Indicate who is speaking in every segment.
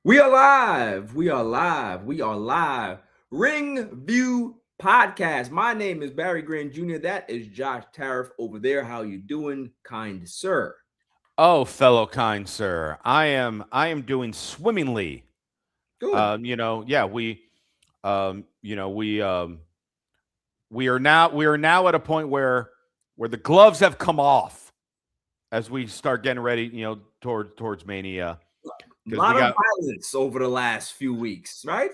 Speaker 1: We are live. We are live. We are live. Ring View Podcast. My name is Barry Grant Jr. That is Josh Tariff over there. How you doing, kind sir?
Speaker 2: Oh, fellow kind sir, I am doing swimmingly.
Speaker 1: Good.
Speaker 2: Yeah, we are now at a point where the gloves have come off as we start getting ready, towards Mania,
Speaker 1: A
Speaker 2: because we
Speaker 1: lot of
Speaker 2: got
Speaker 1: violence over the last few weeks, right?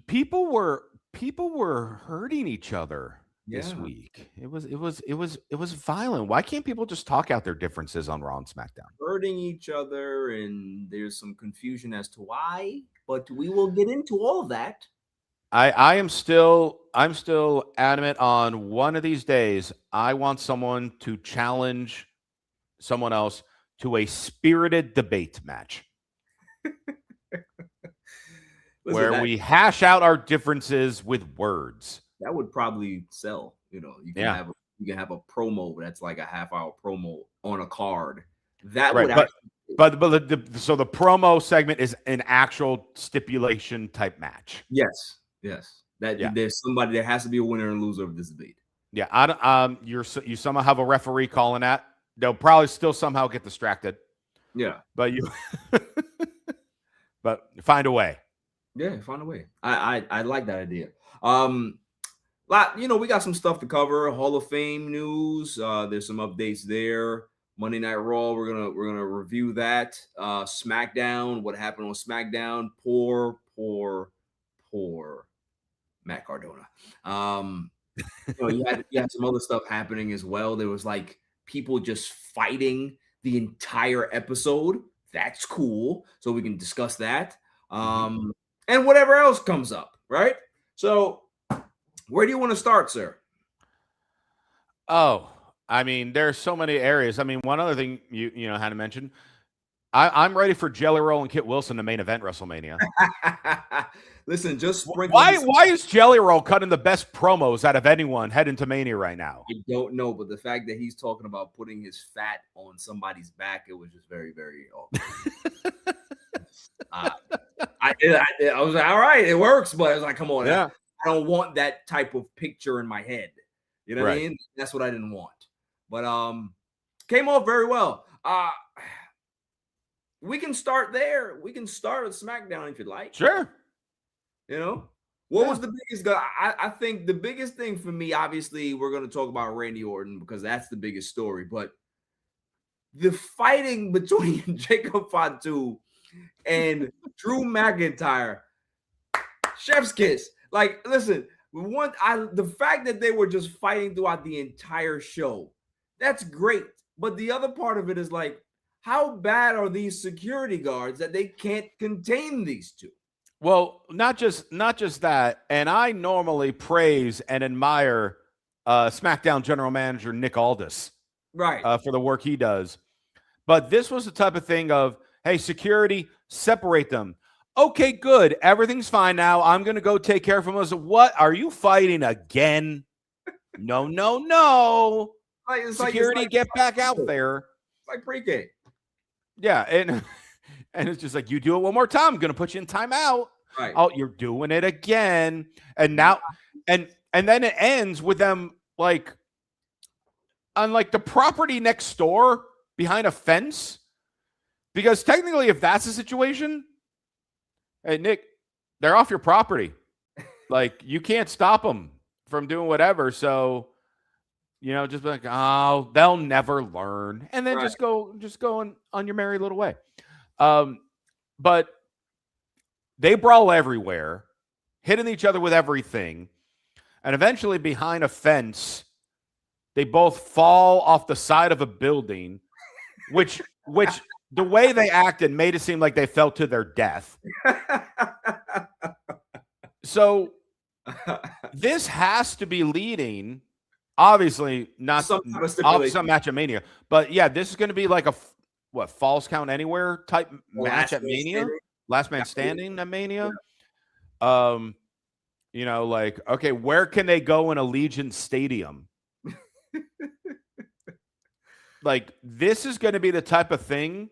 Speaker 2: people were people were hurting each other this
Speaker 1: Yeah.
Speaker 2: week. It was violent. Why can't people just talk out their differences on Raw and SmackDown?
Speaker 1: Hurting each other, and there's some confusion as to why, but we will get into all of that.
Speaker 2: I'm still adamant on one of these days. I want someone to challenge someone else to a spirited debate match
Speaker 1: Listen,
Speaker 2: where
Speaker 1: that
Speaker 2: we hash out our differences with words.
Speaker 1: that would probably sell. You can
Speaker 2: Yeah,
Speaker 1: have a promo that's like a half-hour promo on a card. That would
Speaker 2: right.
Speaker 1: actually.
Speaker 2: So the promo segment is an actual stipulation type match.
Speaker 1: Yes, yes.
Speaker 2: Yeah,
Speaker 1: That there's somebody there has to be a winner and loser of this debate.
Speaker 2: yeah. I don't, you somehow have a referee calling that. They'll probably still somehow get distracted,
Speaker 1: Yeah,
Speaker 2: but you but find a way.
Speaker 1: yeah. Find a way. I like that idea. We got some stuff to cover. Hall of Fame news. There's some updates there. Monday Night Raw. We're gonna review that. SmackDown. What happened on SmackDown? Poor Matt Cardona. You had some other stuff happening as well. There was like people just fighting the entire episode. That's cool. So we can discuss that.
Speaker 2: Mhm.
Speaker 1: And whatever else comes up, right? So where do you want to start, sir?
Speaker 2: Oh, I mean, there's so many areas. I mean, one other thing you had to mention. I'm ready for Jelly Roll and Kit Wilson to main event WrestleMania.
Speaker 1: Listen, just sprinkling.
Speaker 2: Why is Jelly Roll cutting the best promos out of anyone heading to Mania right now?
Speaker 1: I don't know, but the fact that he's talking about putting his fat on somebody's back, it was just very, very awkward. uh, I was like, all right, it works, but I was like, come on,
Speaker 2: Yeah.
Speaker 1: I don't want that type of picture in my head. You know what I
Speaker 2: Right.
Speaker 1: mean? That's what I didn't want. But came off very well. We can start there. We can start with SmackDown if you'd like.
Speaker 2: Sure.
Speaker 1: What
Speaker 2: Yeah.
Speaker 1: was the biggest guy? I think the biggest thing for me, obviously, we're going to talk about Randy Orton because that's the biggest story. But the fighting between Jacob Fatu and Drew McIntyre, chef's kiss. Like, listen, the fact that they were just fighting throughout the entire show, that's great. But the other part of it is like, how bad are these security guards that they can't contain these two?
Speaker 2: Well, not just that. And I normally praise and admire SmackDown General Manager Nick Aldis
Speaker 1: Right.
Speaker 2: for the work he does. But this was the type of thing of, hey, security, separate them. Okay, good. Everything's fine now. I'm going to go take care of him. I was like, what? Are you fighting again? No, no, no. Security, get back out there.
Speaker 1: It's like pre-K.
Speaker 2: Yeah, and it's just like, you do it one more time, I'm going to put you in timeout.
Speaker 1: Right.
Speaker 2: Oh, you're doing it again. And now, and then it ends with them like on like the property next door behind a fence. Because technically, if that's the situation, hey, Nick, they're off your property. Like, you can't stop them from doing whatever. So, just be like, oh, they'll never learn. And then
Speaker 1: Right.
Speaker 2: just go on your merry little way. But they brawl everywhere, hitting each other with everything. And eventually, behind a fence, they both fall off the side of a building, which the way they acted made it seem like they fell to their death. So this has to be leading, obviously, not some match at Mania, but yeah, this is going to be like a Falls Count Anywhere type match at Mania, last man standing at Mania. Like, okay, where can they go in Allegiant Stadium? Like, this is going to be the type of thing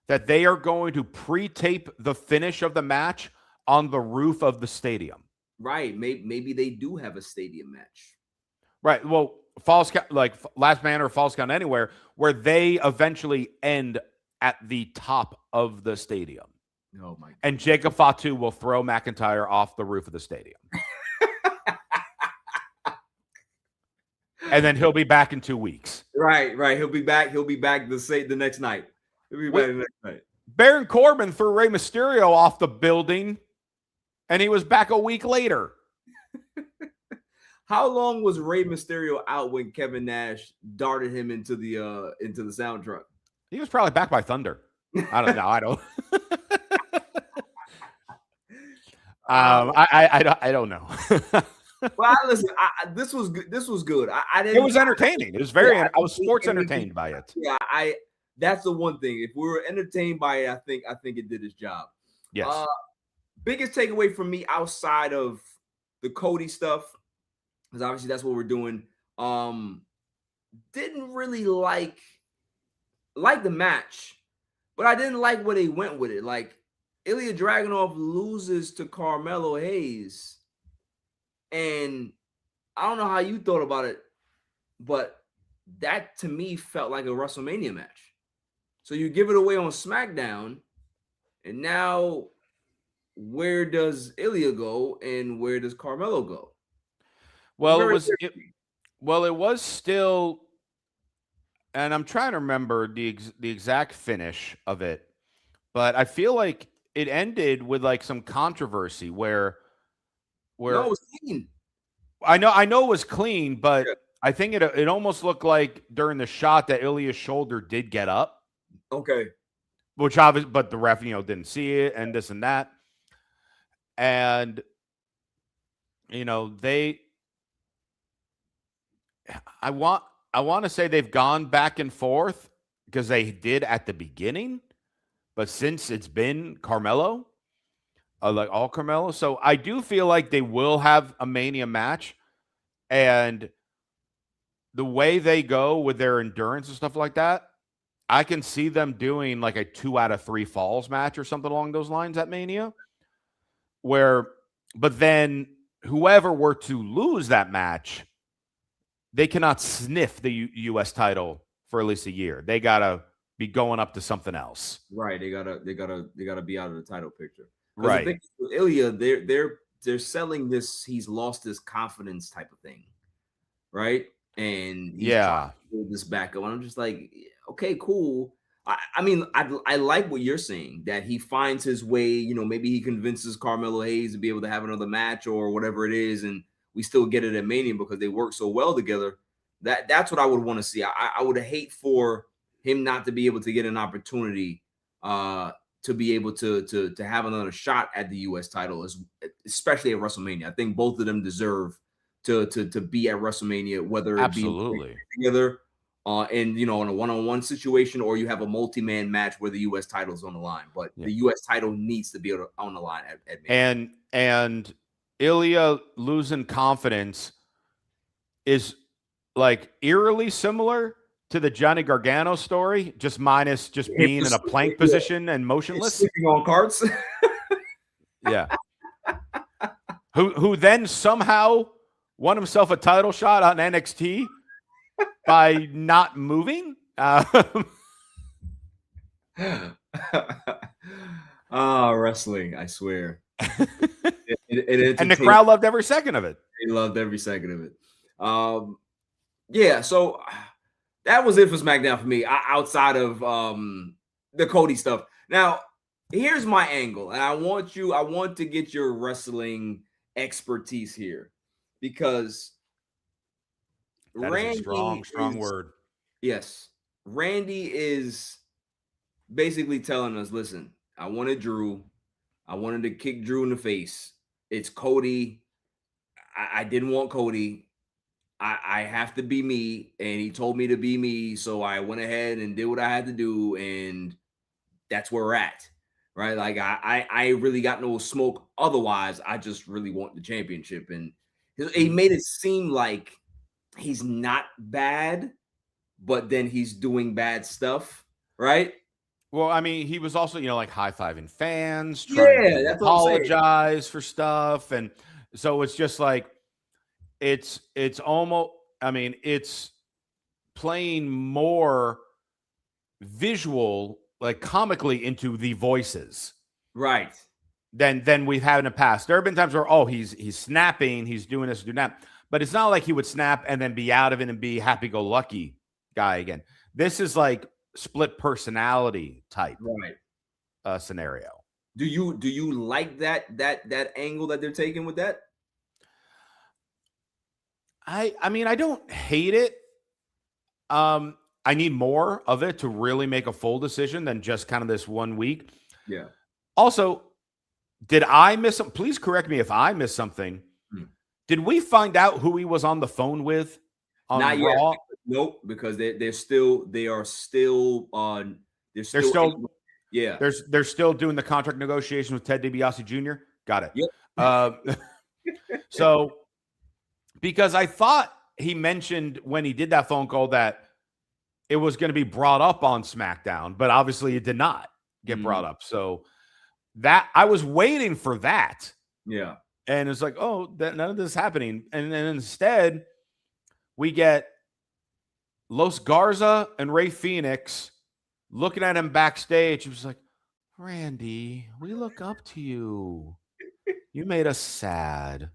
Speaker 2: that they are going to pre-tape the finish of the match on the roof of the stadium.
Speaker 1: Right. Maybe they do have a stadium match.
Speaker 2: Right. Well, false count, like last man or false count anywhere, where they eventually end at the top of the stadium.
Speaker 1: Oh my God.
Speaker 2: And Jacob Fatu will throw McIntyre off the roof of the stadium. And then he'll be back in 2 weeks.
Speaker 1: Right. He'll be back the next night. He'll be back the next night.
Speaker 2: Baron Corbin threw Rey Mysterio off the building, and he was back a week later.
Speaker 1: How long was Rey Mysterio out when Kevin Nash darted him into the sound truck?
Speaker 2: He was probably back by Thunder. I don't know. I don't. I don't know.
Speaker 1: Well, listen. This was good. This was good. I didn't.
Speaker 2: It was entertaining. It was very. I was sports entertained by it.
Speaker 1: Yeah, That's the one thing. If we were entertained by it, I think it did its job.
Speaker 2: Yes.
Speaker 1: Biggest takeaway from me outside of the Cody stuff, because obviously that's what we're doing. Didn't really like the match, but I didn't like where they went with it. Like Ilya Dragunov loses to Carmelo Hayes, and I don't know how you thought about it, but that to me felt like a WrestleMania match. So you give it away on SmackDown, and now where does Ilya go and where does Carmelo go?
Speaker 2: Well, it was still, and I'm trying to remember the exact finish of it, but I feel like it ended with like some controversy where
Speaker 1: no, it was clean.
Speaker 2: I know it was clean, but yeah. I think it almost looked like during the shot that Ilya's shoulder did get up.
Speaker 1: Okay.
Speaker 2: Which obviously, but the ref, didn't see it and this and that. And, I want to say they've gone back and forth because they did at the beginning, but since it's been Carmelo, like all Carmelo. So I do feel like they will have a Mania match, and the way they go with their endurance and stuff like that, I can see them doing like a 2 out of 3 falls match or something along those lines at Mania. But then whoever were to lose that match, they cannot sniff the U.S. title for at least a year. They gotta be going up to something else.
Speaker 1: Right. They gotta be out of the title picture.
Speaker 2: Right.
Speaker 1: I think with Ilya, they're selling this he's lost his confidence type of thing. Right. And he's trying to build this back up. And I'm just like, okay, cool. I mean, I like what you're saying, that he finds his way, maybe he convinces Carmelo Hayes to be able to have another match or whatever it is, and we still get it at Mania because they work so well together. That's what I would want to see. I would hate for him not to be able to get an opportunity to be able to have another shot at the U.S. title, especially at WrestleMania. I think both of them deserve to be at WrestleMania, whether it be together and in a one-on-one situation, or you have a multi-man match where the U.S. title is on the line. But the U.S. title needs to be on the line at Mania.
Speaker 2: And Ilya losing confidence is like eerily similar to the Johnny Gargano story, just minus just being in a plank position and motionless.
Speaker 1: Sleeping on carts.
Speaker 2: Yeah. Who then somehow won himself a title shot on NXT by not moving.
Speaker 1: Wrestling, I swear.
Speaker 2: And the crowd loved every second of it.
Speaker 1: They loved every second of it. Yeah, so that was it for SmackDown for me, outside of the Cody stuff. Now, here's my angle, and I want to get your wrestling expertise here, because
Speaker 2: that is a strong word.
Speaker 1: Yes. Randy is basically telling us, listen, I wanted Drew. I wanted to kick Drew in the face. It's Cody. I didn't want Cody. I have to be me, and he told me to be me, so I went ahead and did what I had to do, and that's where we're at, right? Like I really got no smoke otherwise. I just really want the championship, and he made it seem like he's not bad, but then he's doing bad stuff, right?
Speaker 2: Well, I mean, he was also, like high-fiving fans, trying to
Speaker 1: That's what I'm saying.
Speaker 2: apologize for stuff. And so it's just like, it's almost, I mean, it's playing more visual, like comically into the voices.
Speaker 1: Right.
Speaker 2: Than we've had in the past. There have been times where, he's snapping, he's doing this, doing that. But it's not like he would snap and then be out of it and be happy-go-lucky guy again. This is like split personality type scenario.
Speaker 1: Do you like that angle that they're taking with that?
Speaker 2: I mean, I don't hate it. I need more of it to really make a full decision than just kind of this 1 week.
Speaker 1: Yeah.
Speaker 2: Also, did I miss something? Please correct me if I missed something. Did we find out who he was on the phone with on
Speaker 1: Not
Speaker 2: Raw?
Speaker 1: yet. Nope, because they're still
Speaker 2: doing the contract negotiation with Ted DiBiase Jr. Got it.
Speaker 1: Yep.
Speaker 2: So because I thought he mentioned when he did that phone call that it was going to be brought up on SmackDown, but obviously it did not get brought up. So that I was waiting for that.
Speaker 1: Yeah.
Speaker 2: And it's like, none of this is happening. And then instead we get Los Garza and Rey Fenix looking at him backstage. He was like, Randy, we look up to you. You made us sad.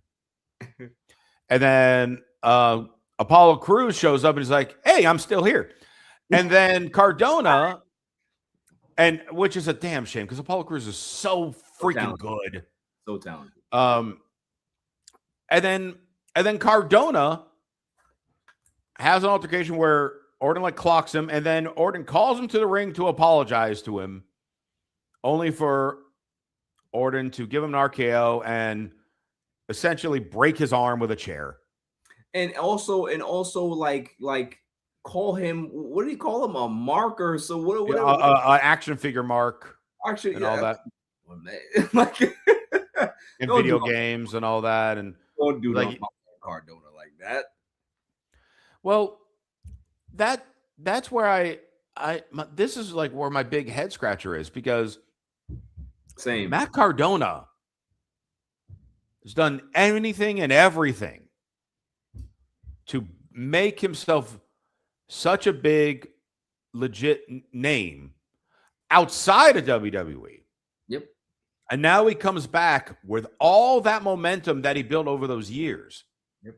Speaker 2: And then Apollo Crews shows up and he's like, hey, I'm still here. And then Cardona, and which is a damn shame because Apollo Crews is so freaking good.
Speaker 1: So talented.
Speaker 2: And then Cardona has an altercation where Orton clocks him, and then Orton calls him to the ring to apologize to him, only for Orton to give him an RKO and essentially break his arm with a chair.
Speaker 1: And also like call him, what do you call him? A marker? So whatever.
Speaker 2: An action figure mark.
Speaker 1: Actually,
Speaker 2: and all that.
Speaker 1: Like
Speaker 2: in video games and all that. And
Speaker 1: don't do like Cardona like that.
Speaker 2: Well, that's where this is like where my big head scratcher is, because Matt Cardona has done anything and everything to make himself such a big, legit name outside of WWE.
Speaker 1: Yep.
Speaker 2: And now he comes back with all that momentum that he built over those years.
Speaker 1: Yep.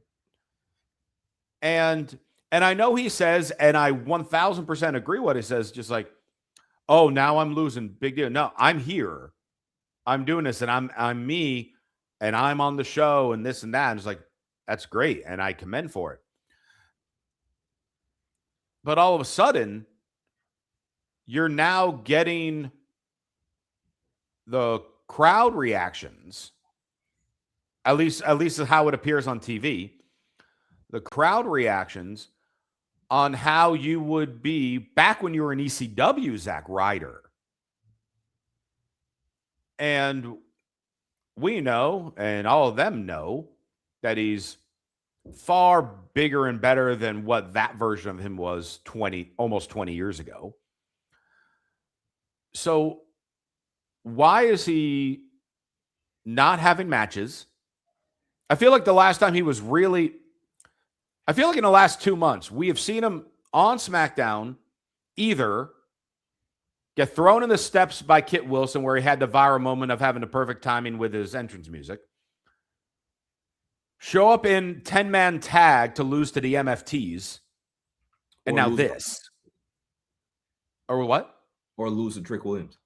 Speaker 2: And I know he says, and I 1000% agree what he says, just like, oh, now I'm losing, big deal. No, I'm here. I'm doing this, and I'm me, and I'm on the show, and this and that. And it's like, that's great, and I commend for it. But all of a sudden, you're now getting the crowd reactions, at least how it appears on TV, the crowd reactions on how you would be back when you were in ECW, Zack Ryder. And we know, and all of them know, that he's far bigger and better than what that version of him was almost 20 years ago. So why is he not having matches? I feel like the last time he was really, I feel like in the last 2 months, we have seen him on SmackDown either get thrown in the steps by Kit Wilson, where he had the viral moment of having the perfect timing with his entrance music, show up in 10-man tag to lose to the MFTs, and now this. Or what?
Speaker 1: Or lose to Trick Williams.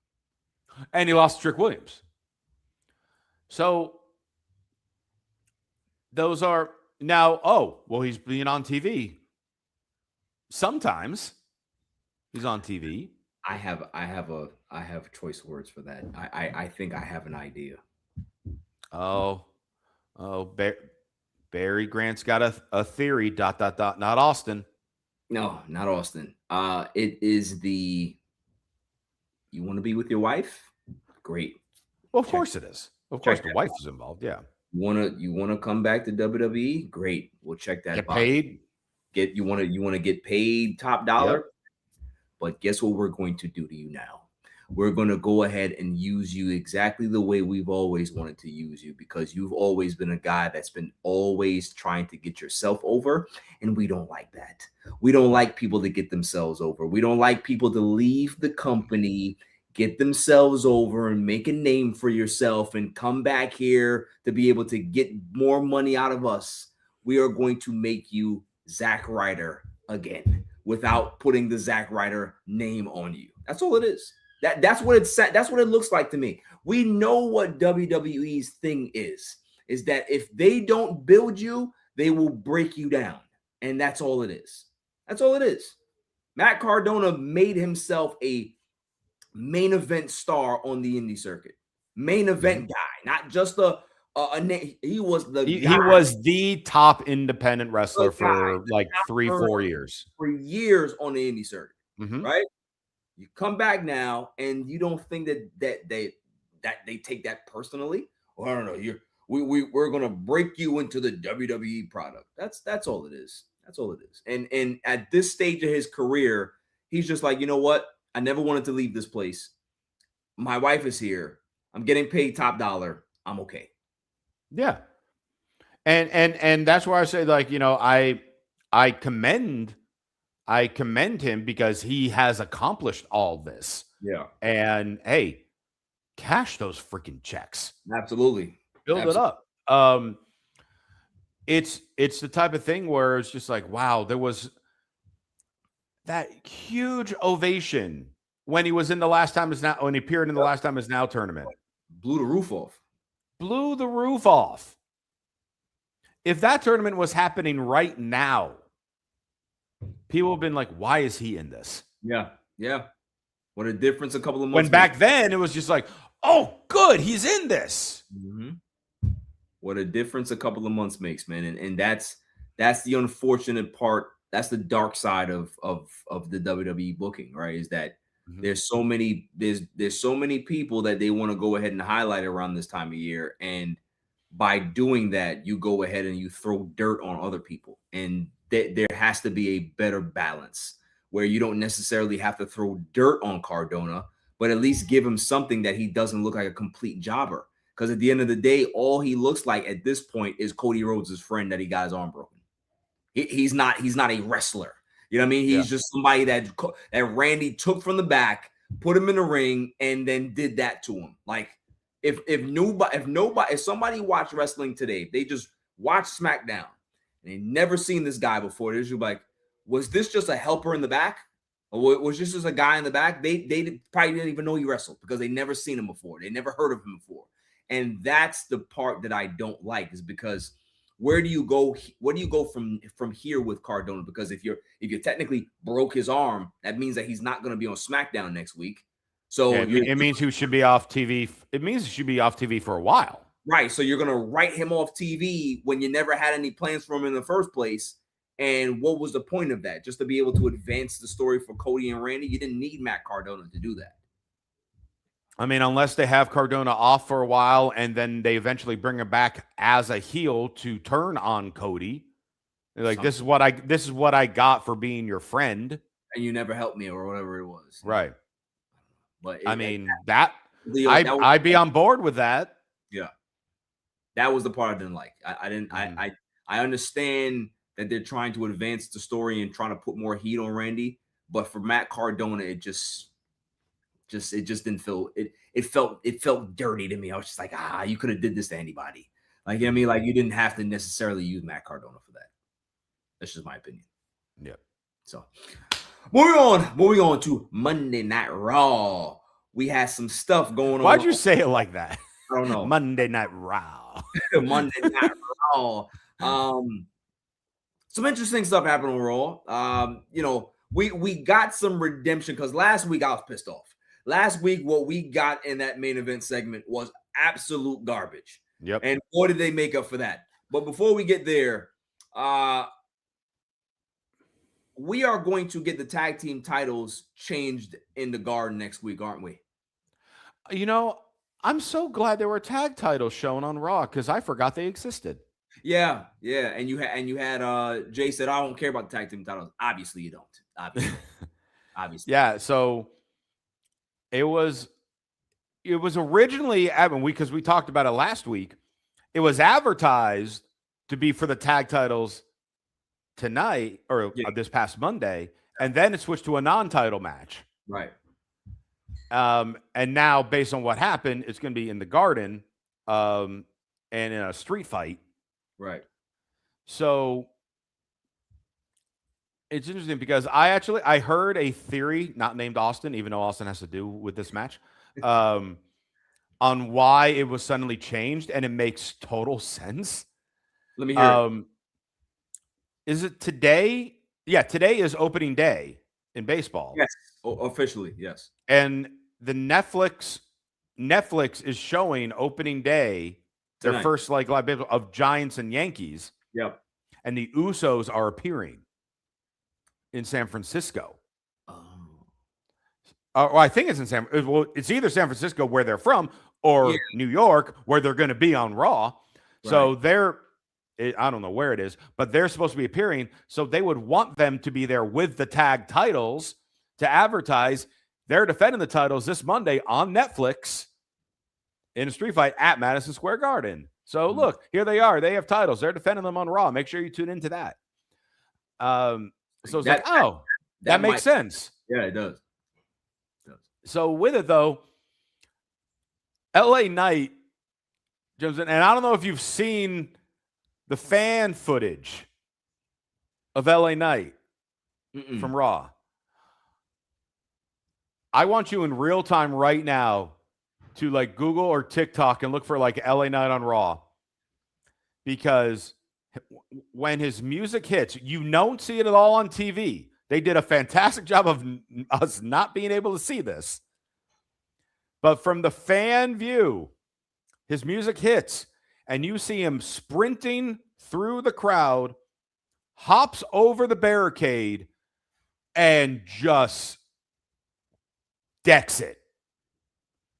Speaker 2: And he lost to Trick Williams. So those are now, he's being on TV. Sometimes he's on TV.
Speaker 1: I have choice words for that. I think I have an idea.
Speaker 2: Barry Grant's got a theory, ... Not Austin.
Speaker 1: No, not Austin. It is you want to be with your wife? Great.
Speaker 2: Well, of course it is. Of course the wife is involved, yeah.
Speaker 1: You wanna come back to WWE? Great. We'll check that
Speaker 2: Get
Speaker 1: box.
Speaker 2: paid.
Speaker 1: You wanna get paid top dollar?
Speaker 2: Yep.
Speaker 1: But guess what we're going to do to you now? we're going to go ahead and use you exactly the way we've always wanted to use you, because you've always been a guy that's been always trying to get yourself over. And we don't like that. We don't like people to get themselves over. We don't like people to leave the company, get themselves over and make a name for yourself and come back here to be able to get more money out of us. We are going to make you Zack Ryder again without putting the Zack Ryder name on you. That's all it is. That's what it's set. That's what it looks like to me. We know what WWE's thing is that if they don't build you, they will break you down. And that's all it is. That's all it is. Matt Cardona made himself a main event star on the indie circuit. Main event guy, not just a he was the
Speaker 2: he was the top independent wrestler for like 3-4 years.
Speaker 1: For years on the indie circuit, right? You come back now, and you don't think that they take that personally. Well, I don't know. We're gonna break you into the WWE product. That's all it is. That's all it is. And at this stage of his career, he's just like, you know what? I never wanted to leave this place. My wife is here. I'm getting paid top dollar. I'm okay.
Speaker 2: Yeah. And that's why I say, like, you know, I commend him because he has accomplished all this.
Speaker 1: Yeah.
Speaker 2: And hey, cash those freaking checks.
Speaker 1: Absolutely.
Speaker 2: Build it up. It's the type of thing where it's just like, wow, there was that huge ovation when he was in the Last Time Is Now, when he appeared in the Last Time Is Now tournament.
Speaker 1: Blew the roof off.
Speaker 2: Blew the roof off. If that tournament was happening right now, people have been like, why is he in this?
Speaker 1: Yeah. Yeah. What a difference a couple of months.
Speaker 2: When back then it was just like, oh, good, he's in this.
Speaker 1: What a difference a couple of months makes, man. And that's the unfortunate part. That's the dark side of the WWE booking, right? Is that there's so many people that they want to go ahead and highlight around this time of year. And by doing that, you go ahead and you throw dirt on other people. And there has to be a better balance where you don't necessarily have to throw dirt on Cardona, but at least give him something that he doesn't look like a complete jobber. Because at the end of the day, all he looks like at this point is Cody Rhodes' friend that he got his arm broken. He's not a wrestler. You know what I mean? He's just somebody that Randy took from the back, put him in the ring, and then did that to him. Like if somebody watched wrestling today, they just watched SmackDown and they never seen this guy before, they're just like, was this just a helper in the back? Or was this just a guy in the back? They probably didn't even know he wrestled because they never seen him before. They never heard of him before. And that's the part that I don't like, is because where do you go? Where do you go from here with Cardona? Because if you technically broke his arm, that means that he's not going to be on SmackDown next week. So
Speaker 2: it means he should be off TV. It means he should be off TV for a while.
Speaker 1: Right. So you're going to write him off TV when you never had any plans for him in the first place. And what was the point of that? Just to be able to advance the story for Cody and Randy? You didn't need Matt Cardona to do that.
Speaker 2: I mean, unless they have Cardona off for a while and then they eventually bring him back as a heel to turn on Cody. They're like, this is what I got for being your friend.
Speaker 1: And you never helped me, or whatever it was.
Speaker 2: Right.
Speaker 1: But
Speaker 2: I'd be on board with that.
Speaker 1: Yeah. That was the part I didn't like. I understand that they're trying to advance the story and trying to put more heat on Randy, but for Matt Cardona, it just didn't feel it felt dirty to me. I was just like, you could have did this to anybody. Like, you know what I mean? Like, you didn't have to necessarily use Matt Cardona for that. That's just my opinion.
Speaker 2: Yeah.
Speaker 1: So moving on to Monday Night Raw. We had some stuff going on.
Speaker 2: Why'd you say it like that?
Speaker 1: I don't know.
Speaker 2: Monday Night Raw.
Speaker 1: Monday Night Raw. Some interesting stuff happened on Raw. We got some redemption because last week I was pissed off. Last week, what we got in that main event segment was absolute garbage.
Speaker 2: Yep.
Speaker 1: And boy, did they make up for that. But before we get there, we are going to get the tag team titles changed in the Garden next week, aren't we?
Speaker 2: You know, I'm so glad there were tag titles shown on Raw because I forgot they existed.
Speaker 1: Yeah. And you had Jay said, I don't care about the tag team titles. Obviously, you don't. Obviously.
Speaker 2: Yeah. So It was originally, because we talked about it last week, it was advertised to be for the tag titles tonight or this past Monday, and then it switched to a non-title match.
Speaker 1: Right.
Speaker 2: And now, based on what happened, it's going to be in the Garden, and in a street fight.
Speaker 1: Right.
Speaker 2: So it's interesting because I heard a theory, not named Austin, even though Austin has to do with this match, on why it was suddenly changed, and it makes total sense.
Speaker 1: Let me hear it.
Speaker 2: Is it today? Yeah, today is opening day in baseball.
Speaker 1: Yes, officially, yes.
Speaker 2: And the Netflix is showing opening day, tonight. Their first live baseball of Giants and Yankees.
Speaker 1: Yep.
Speaker 2: And the Usos are appearing in San Francisco. I think it's in it's either San Francisco where they're from or New York where they're going to be on Raw. Right. So I don't know where it is, but they're supposed to be appearing. So they would want them to be there with the tag titles to advertise. They're defending the titles this Monday on Netflix in a street fight at Madison Square Garden. So look, here they are. They have titles. They're defending them on Raw. Make sure you tune into that. So it's that makes sense.
Speaker 1: Yeah, it does.
Speaker 2: So with it though, LA Knight jumps in, and I don't know if you've seen the fan footage of LA Knight from Raw. I want you in real time right now to Google or TikTok and look for LA Knight on Raw. Because when his music hits, you don't see it at all on TV. They did a fantastic job of us not being able to see this. But from the fan view, his music hits, and you see him sprinting through the crowd, hops over the barricade, and just decks it.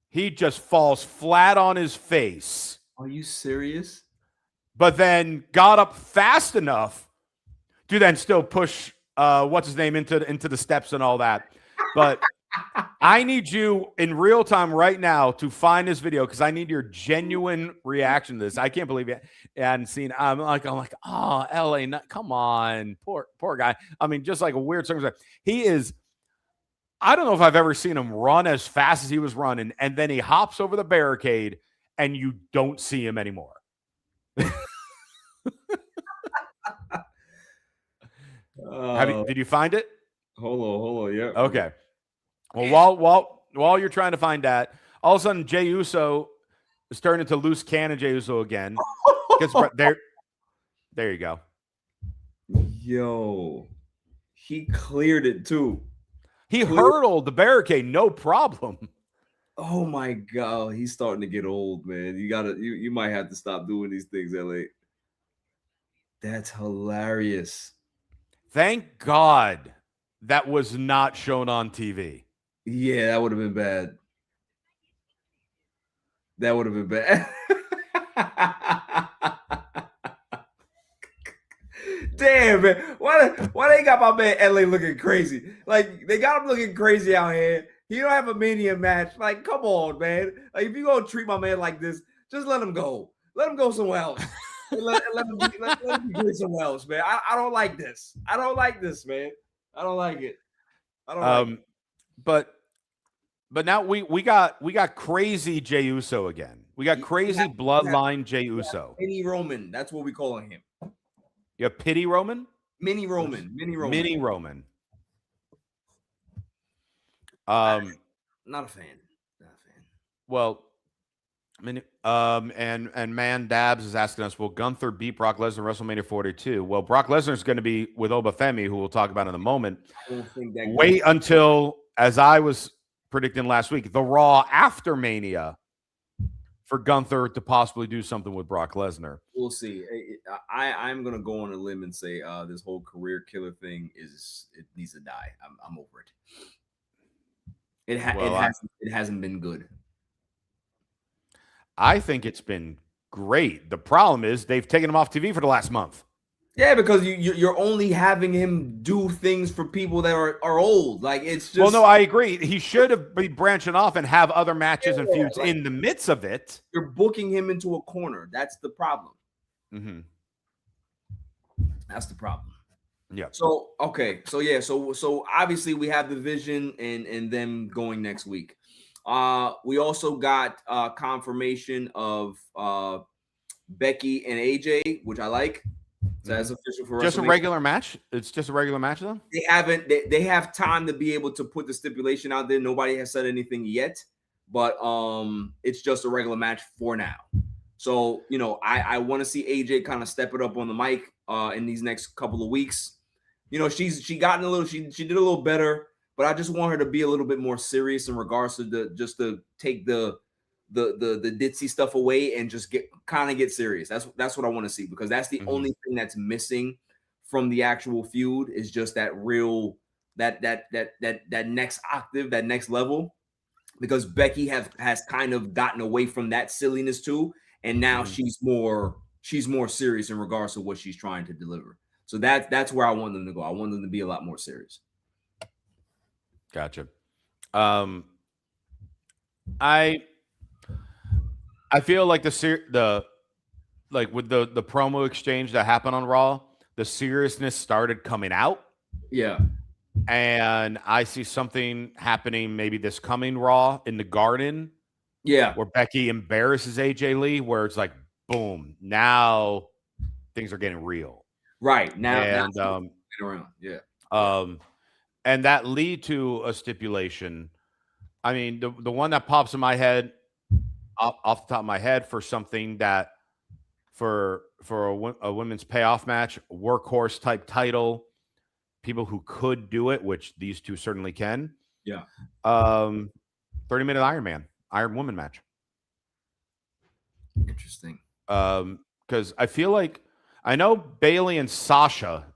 Speaker 2: He just falls flat on his face.
Speaker 1: Are you serious?
Speaker 2: But then got up fast enough to then still push what's his name into the steps and all that. But I need you in real time right now to find this video because I need your genuine reaction to this. I can't believe it. I hadn't seen. I'm like, oh, LA, come on, poor guy. I mean, just like a weird circumstance. He is. I don't know if I've ever seen him run as fast as he was running, and then he hops over the barricade, and you don't see him anymore. Did you find it?
Speaker 1: Hold on. Yeah.
Speaker 2: Okay. Well, while you're trying to find that, all of a sudden Jey Uso is turning into loose cannon Jey Uso again. There you go.
Speaker 1: Yo, he cleared it too.
Speaker 2: He hurdled the barricade, no problem.
Speaker 1: Oh my God, he's starting to get old, man. You might have to stop doing these things, LA. That's hilarious.
Speaker 2: Thank God that was not shown on TV.
Speaker 1: Yeah, that would have been bad. That would have been bad. Damn, man. Why they got my man LA looking crazy? They got him looking crazy out here. He don't have a Mania match. Come on, man. If you gonna treat my man like this, just let him go. Let him go somewhere else. let him be somewhere else, man. I don't like this. I don't like this, man. I don't like it. I don't like it.
Speaker 2: But now we got crazy Jey Uso again. We got crazy bloodline Jey Uso.
Speaker 1: Mini Roman. That's what we calling him.
Speaker 2: You have Pity Roman?
Speaker 1: Mini Roman. Not a fan.
Speaker 2: Well, and Man Dabs is asking us, will Gunther beat Brock Lesnar at WrestleMania 42? Well, Brock Lesnar is going to be with Oba Femi, who we'll talk about in a moment. Wait until, as I was predicting last week, the Raw after Mania for Gunther to possibly do something with Brock Lesnar.
Speaker 1: We'll see. I'm going to go on a limb and say this whole career killer thing it needs to die. I'm over it. It hasn't been good.
Speaker 2: I think it's been great. The problem is they've taken him off TV for the last month.
Speaker 1: Yeah, because you're only having him do things for people that are old. Like it's just.
Speaker 2: Well, no, I agree. He should have been branching off and have other matches and
Speaker 1: Yeah,
Speaker 2: feuds
Speaker 1: like,
Speaker 2: in the midst of it.
Speaker 1: you're booking him into a corner. That's the problem.
Speaker 2: Mm-hmm.
Speaker 1: That's the problem.
Speaker 2: Yeah.
Speaker 1: So okay, so obviously we have the Vision and them going next week. We also got confirmation of Becky and AJ, which I like. So that's official for
Speaker 2: Just a
Speaker 1: WrestleMania.
Speaker 2: regular match. It's just a regular match, though.
Speaker 1: They have time to be able to put the stipulation out there. Nobody has said anything yet, but it's just a regular match for now. So I want to see AJ kind of step it up on the mic in these next couple of weeks. She did a little better, but I just want her to be a little bit more serious in regards to to take the ditzy stuff away and just get serious. That's what I want to see, because that's the only thing that's missing from the actual feud, is just that real that next octave, that next level, because Becky has kind of gotten away from that silliness too, and now she's more serious in regards to what she's trying to deliver. So that's where I want them to go. I want them to be a lot more serious.
Speaker 2: Gotcha. I feel like with the promo exchange that happened on Raw, the seriousness started coming out.
Speaker 1: Yeah.
Speaker 2: And I see something happening maybe this coming Raw in the Garden.
Speaker 1: Yeah.
Speaker 2: Where Becky embarrasses AJ Lee, where it's like, boom, now things are getting real.
Speaker 1: Right. Now
Speaker 2: around. Yeah. And that lead to a stipulation. I mean, the one that pops in my head off the top of my head for something that for a women's payoff match, workhorse type title, people who could do it, which these two certainly can.
Speaker 1: Yeah.
Speaker 2: 30-minute Iron Woman match.
Speaker 1: Interesting.
Speaker 2: Because I feel like, I know Bayley and Sasha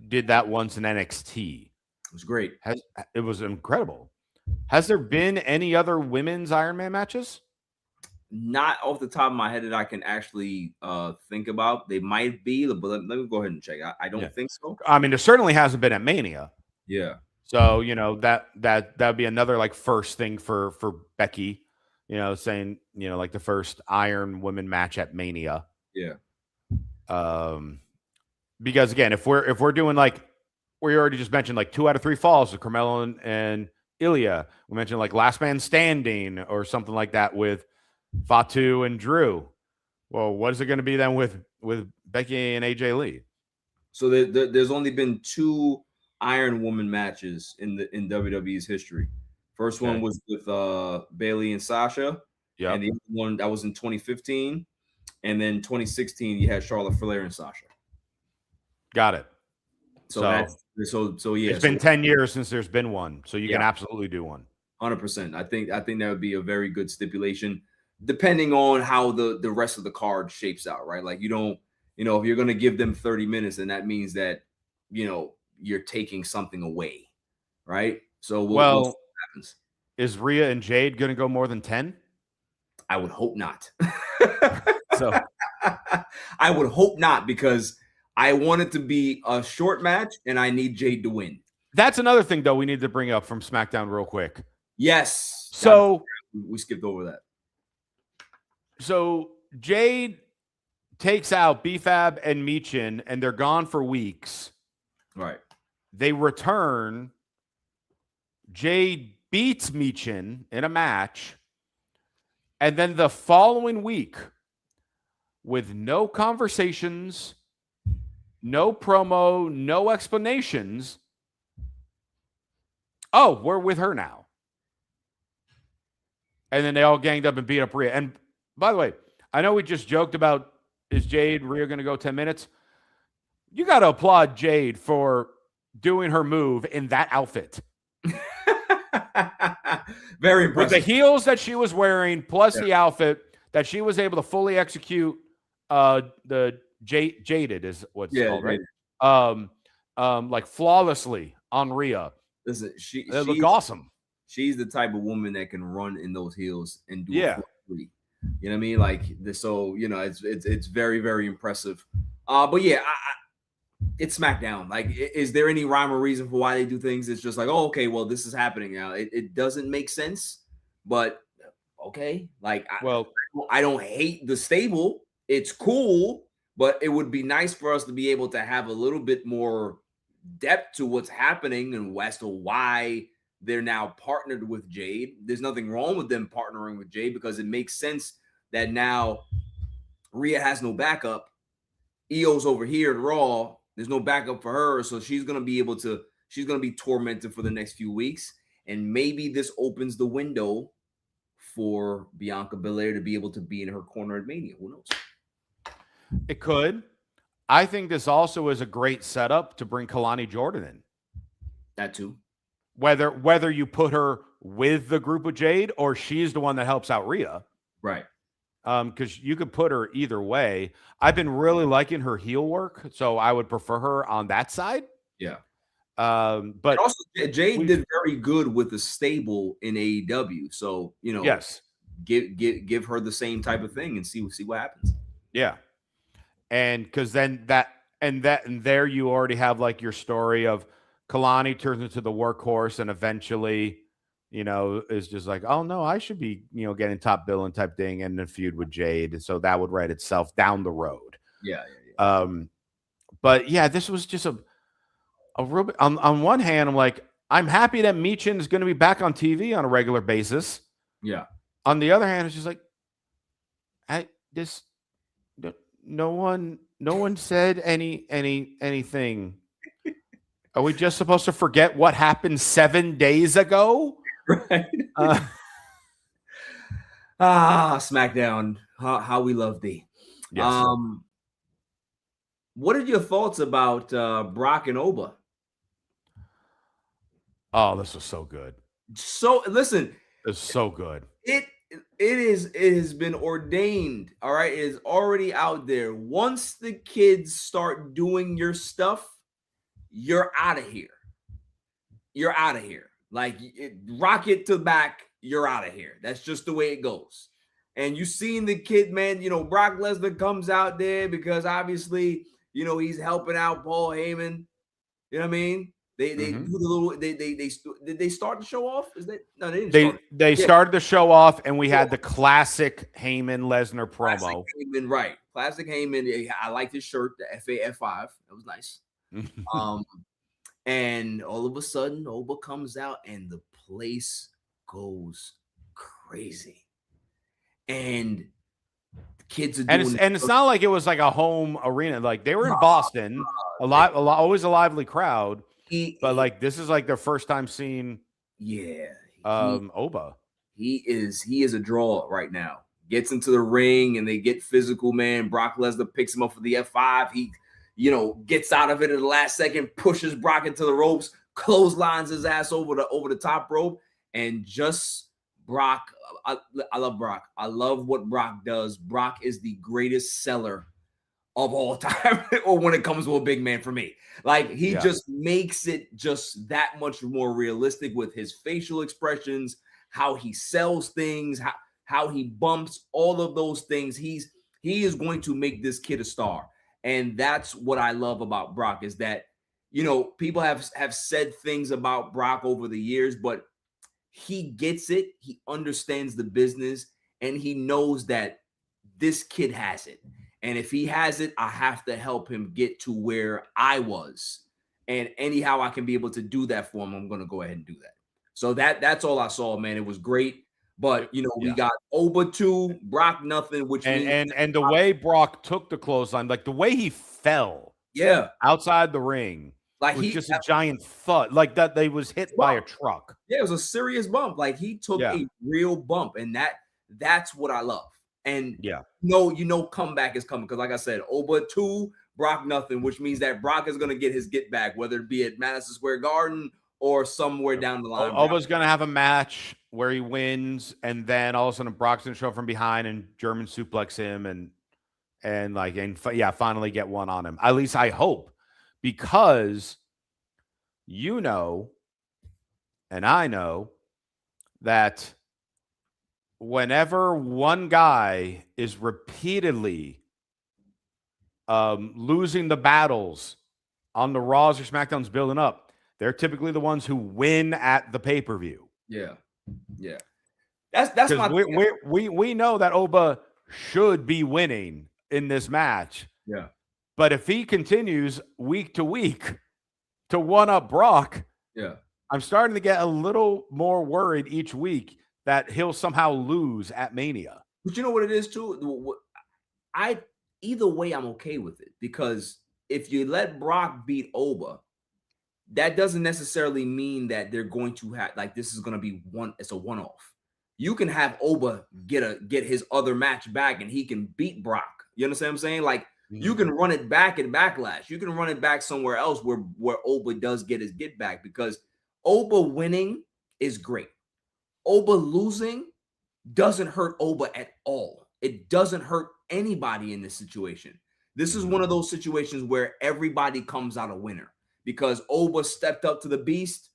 Speaker 2: did that once in NXT.
Speaker 1: It was great.
Speaker 2: It was incredible. Has there been any other women's Iron Man matches?
Speaker 1: Not off the top of my head that I can actually think about. They might be, but let me go ahead and check. I don't think so.
Speaker 2: I mean, there certainly hasn't been at Mania.
Speaker 1: Yeah.
Speaker 2: So that'd be another like first thing for Becky. Saying like the first Iron Woman match at Mania.
Speaker 1: Yeah.
Speaker 2: Because again, if we're doing like we already just mentioned, like 2 out of 3 falls with Carmelo and Ilya. We mentioned like Last Man Standing or something like that with Fatu and Drew. Well, what is it going to be then with Becky and AJ Lee?
Speaker 1: So there's only been 2 Iron Woman matches in WWE's history. First one was with Bayley and Sasha. Yeah. And the other one that was in 2015. And then 2016, you had Charlotte Flair and Sasha.
Speaker 2: Got it.
Speaker 1: So yeah.
Speaker 2: It's been 10 years since there's been one. So you can absolutely do one.
Speaker 1: 100%. I think that would be a very good stipulation, depending on how the rest of the card shapes out, right? Like if you're going to give them 30 minutes, then that means that, you're taking something away, right? So we'll see what happens.
Speaker 2: Is Rhea and Jade going to go more than 10?
Speaker 1: I would hope not.
Speaker 2: So
Speaker 1: I would hope not, because I want it to be a short match and I need Jade to win.
Speaker 2: That's another thing, though, we need to bring up from SmackDown real quick.
Speaker 1: Yes.
Speaker 2: So
Speaker 1: we skipped over that.
Speaker 2: So Jade takes out B-Fab and Michin, and they're gone for weeks.
Speaker 1: Right.
Speaker 2: They return. Jade beats Michin in a match. And then the following week, with no conversations, no promo, no explanations, we're with her now. And then they all ganged up and beat up Rhea. And by the way, I know we just joked about, is Jade Rhea going to go 10 minutes? You got to applaud Jade for doing her move in that outfit.
Speaker 1: Very impressive.
Speaker 2: With the heels that she was wearing, plus the outfit, that she was able to fully execute the Jaded is what's called, right? Like flawlessly on Rhea.
Speaker 1: Listen,
Speaker 2: she look awesome.
Speaker 1: She's the type of woman that can run in those heels and do it for free. You know what I mean? Like so, it's very, very impressive. But yeah, it's SmackDown. Like, is there any rhyme or reason for why they do things? It's just like, oh, okay, well, this is happening now. It doesn't make sense, but okay. Like, I don't hate the stable. It's cool, but it would be nice for us to be able to have a little bit more depth to what's happening and as to why they're now partnered with Jade. There's nothing wrong with them partnering with Jade because it makes sense that now Rhea has no backup. Io's over here at Raw. There's no backup for her, so she's gonna be tormented for the next few weeks. And maybe this opens the window for Bianca Belair to be able to be in her corner at Mania. Who knows?
Speaker 2: It could. I think this also is a great setup to bring Kalani Jordan in.
Speaker 1: That too.
Speaker 2: Whether you put her with the group of Jade or she's the one that helps out Rhea.
Speaker 1: Right.
Speaker 2: Because you could put her either way. I've been really liking her heel work, so I would prefer her on that side.
Speaker 1: Yeah.
Speaker 2: But
Speaker 1: and also, Jade did very good with the stable in AEW. So,
Speaker 2: yes,
Speaker 1: give her the same type of thing and see what happens.
Speaker 2: Yeah. And because then there you already have like your story of Kalani turns into the workhorse and eventually, is just like, oh no, I should be, getting top billing type thing and then feud with Jade. So that would write itself down the road.
Speaker 1: Yeah.
Speaker 2: But yeah, this was just a real bit. On one hand, I'm like, I'm happy that Michin is going to be back on TV on a regular basis.
Speaker 1: Yeah.
Speaker 2: On the other hand, it's just like, no one said anything. Are we just supposed to forget what happened 7 days ago?
Speaker 1: Right. SmackDown. How we love thee.
Speaker 2: Yes.
Speaker 1: What are your thoughts about Brock and Oba?
Speaker 2: Oh, this was so good.
Speaker 1: So listen,
Speaker 2: it's so good.
Speaker 1: It has been ordained. All right, it is already out there. Once the kids start doing your stuff, you're out of here. You're out of here. Like rocket to back, you're out of here. That's just the way it goes. And you seen the kid, man. Brock Lesnar comes out there because obviously, he's helping out Paul Heyman. You know what I mean? They do the little. Did they start the show off? Is that no? They didn't.
Speaker 2: They started the show off, and we had the classic Heyman Lesnar promo.
Speaker 1: Classic Heyman, right? Classic Heyman. I liked his shirt, the FAF5. That was nice. And all of a sudden, Oba comes out, and the place goes crazy. And the kids are doing,
Speaker 2: and it's not like it was like a home arena. Like they were in Boston, always a lively crowd. But like this is like their first time seeing Oba.
Speaker 1: He is a draw right now. Gets into the ring and they get physical, man. Brock Lesnar picks him up for the F5. He gets out of it at the last second, pushes Brock into the ropes, clotheslines his ass over the top rope, and just Brock. I love Brock. I love what Brock does. Brock is the greatest seller of all time, or when it comes to a big man for me. Like he just makes it just that much more realistic with his facial expressions, how he sells things, how he bumps, all of those things. He is going to make this kid a star. And that's what I love about Brock is that, people have said things about Brock over the years, but he gets it. He understands the business and he knows that this kid has it. And if he has it, I have to help him get to where I was. And anyhow I can be able to do that for him, I'm going to go ahead and do that. So that's all I saw, man. It was great. But, we got Oba 2, Brock nothing, which
Speaker 2: means and the way Brock took the clothesline, like the way he fell outside the ring, like was just a giant thud, like that they was hit by a truck.
Speaker 1: Yeah, it was a serious bump. Like he took a real bump, and that's what I love. And comeback is coming because, like I said, Oba 2, Brock nothing, which means that Brock is going to get his get back, whether it be at Madison Square Garden or somewhere down the line.
Speaker 2: Oba's going to have a match where he wins, and then all of a sudden Brock's going to show up from behind and German suplex him and finally get one on him. At least I hope, because and I know that whenever one guy is repeatedly losing the battles on the Raws or SmackDowns building up, they're typically the ones who win at the pay-per-view.
Speaker 1: Yeah. That's my
Speaker 2: we know that Oba should be winning in this match.
Speaker 1: Yeah.
Speaker 2: But if he continues week to week to one-up Brock, I'm starting to get a little more worried each week that he'll somehow lose at Mania.
Speaker 1: But you know what it is too? Either way, I'm okay with it, because if you let Brock beat Oba, that doesn't necessarily mean that they're going to have, like, this is going to be it's a one-off. You can have Oba get his other match back and he can beat Brock. You understand what I'm saying? Like, you can run it back in Backlash. You can run it back somewhere else where Oba does get his get back, because Oba winning is great. Oba losing doesn't hurt Oba at all. It doesn't hurt anybody in this situation. This is one of those situations where everybody comes out a winner, because Oba stepped up to the beast.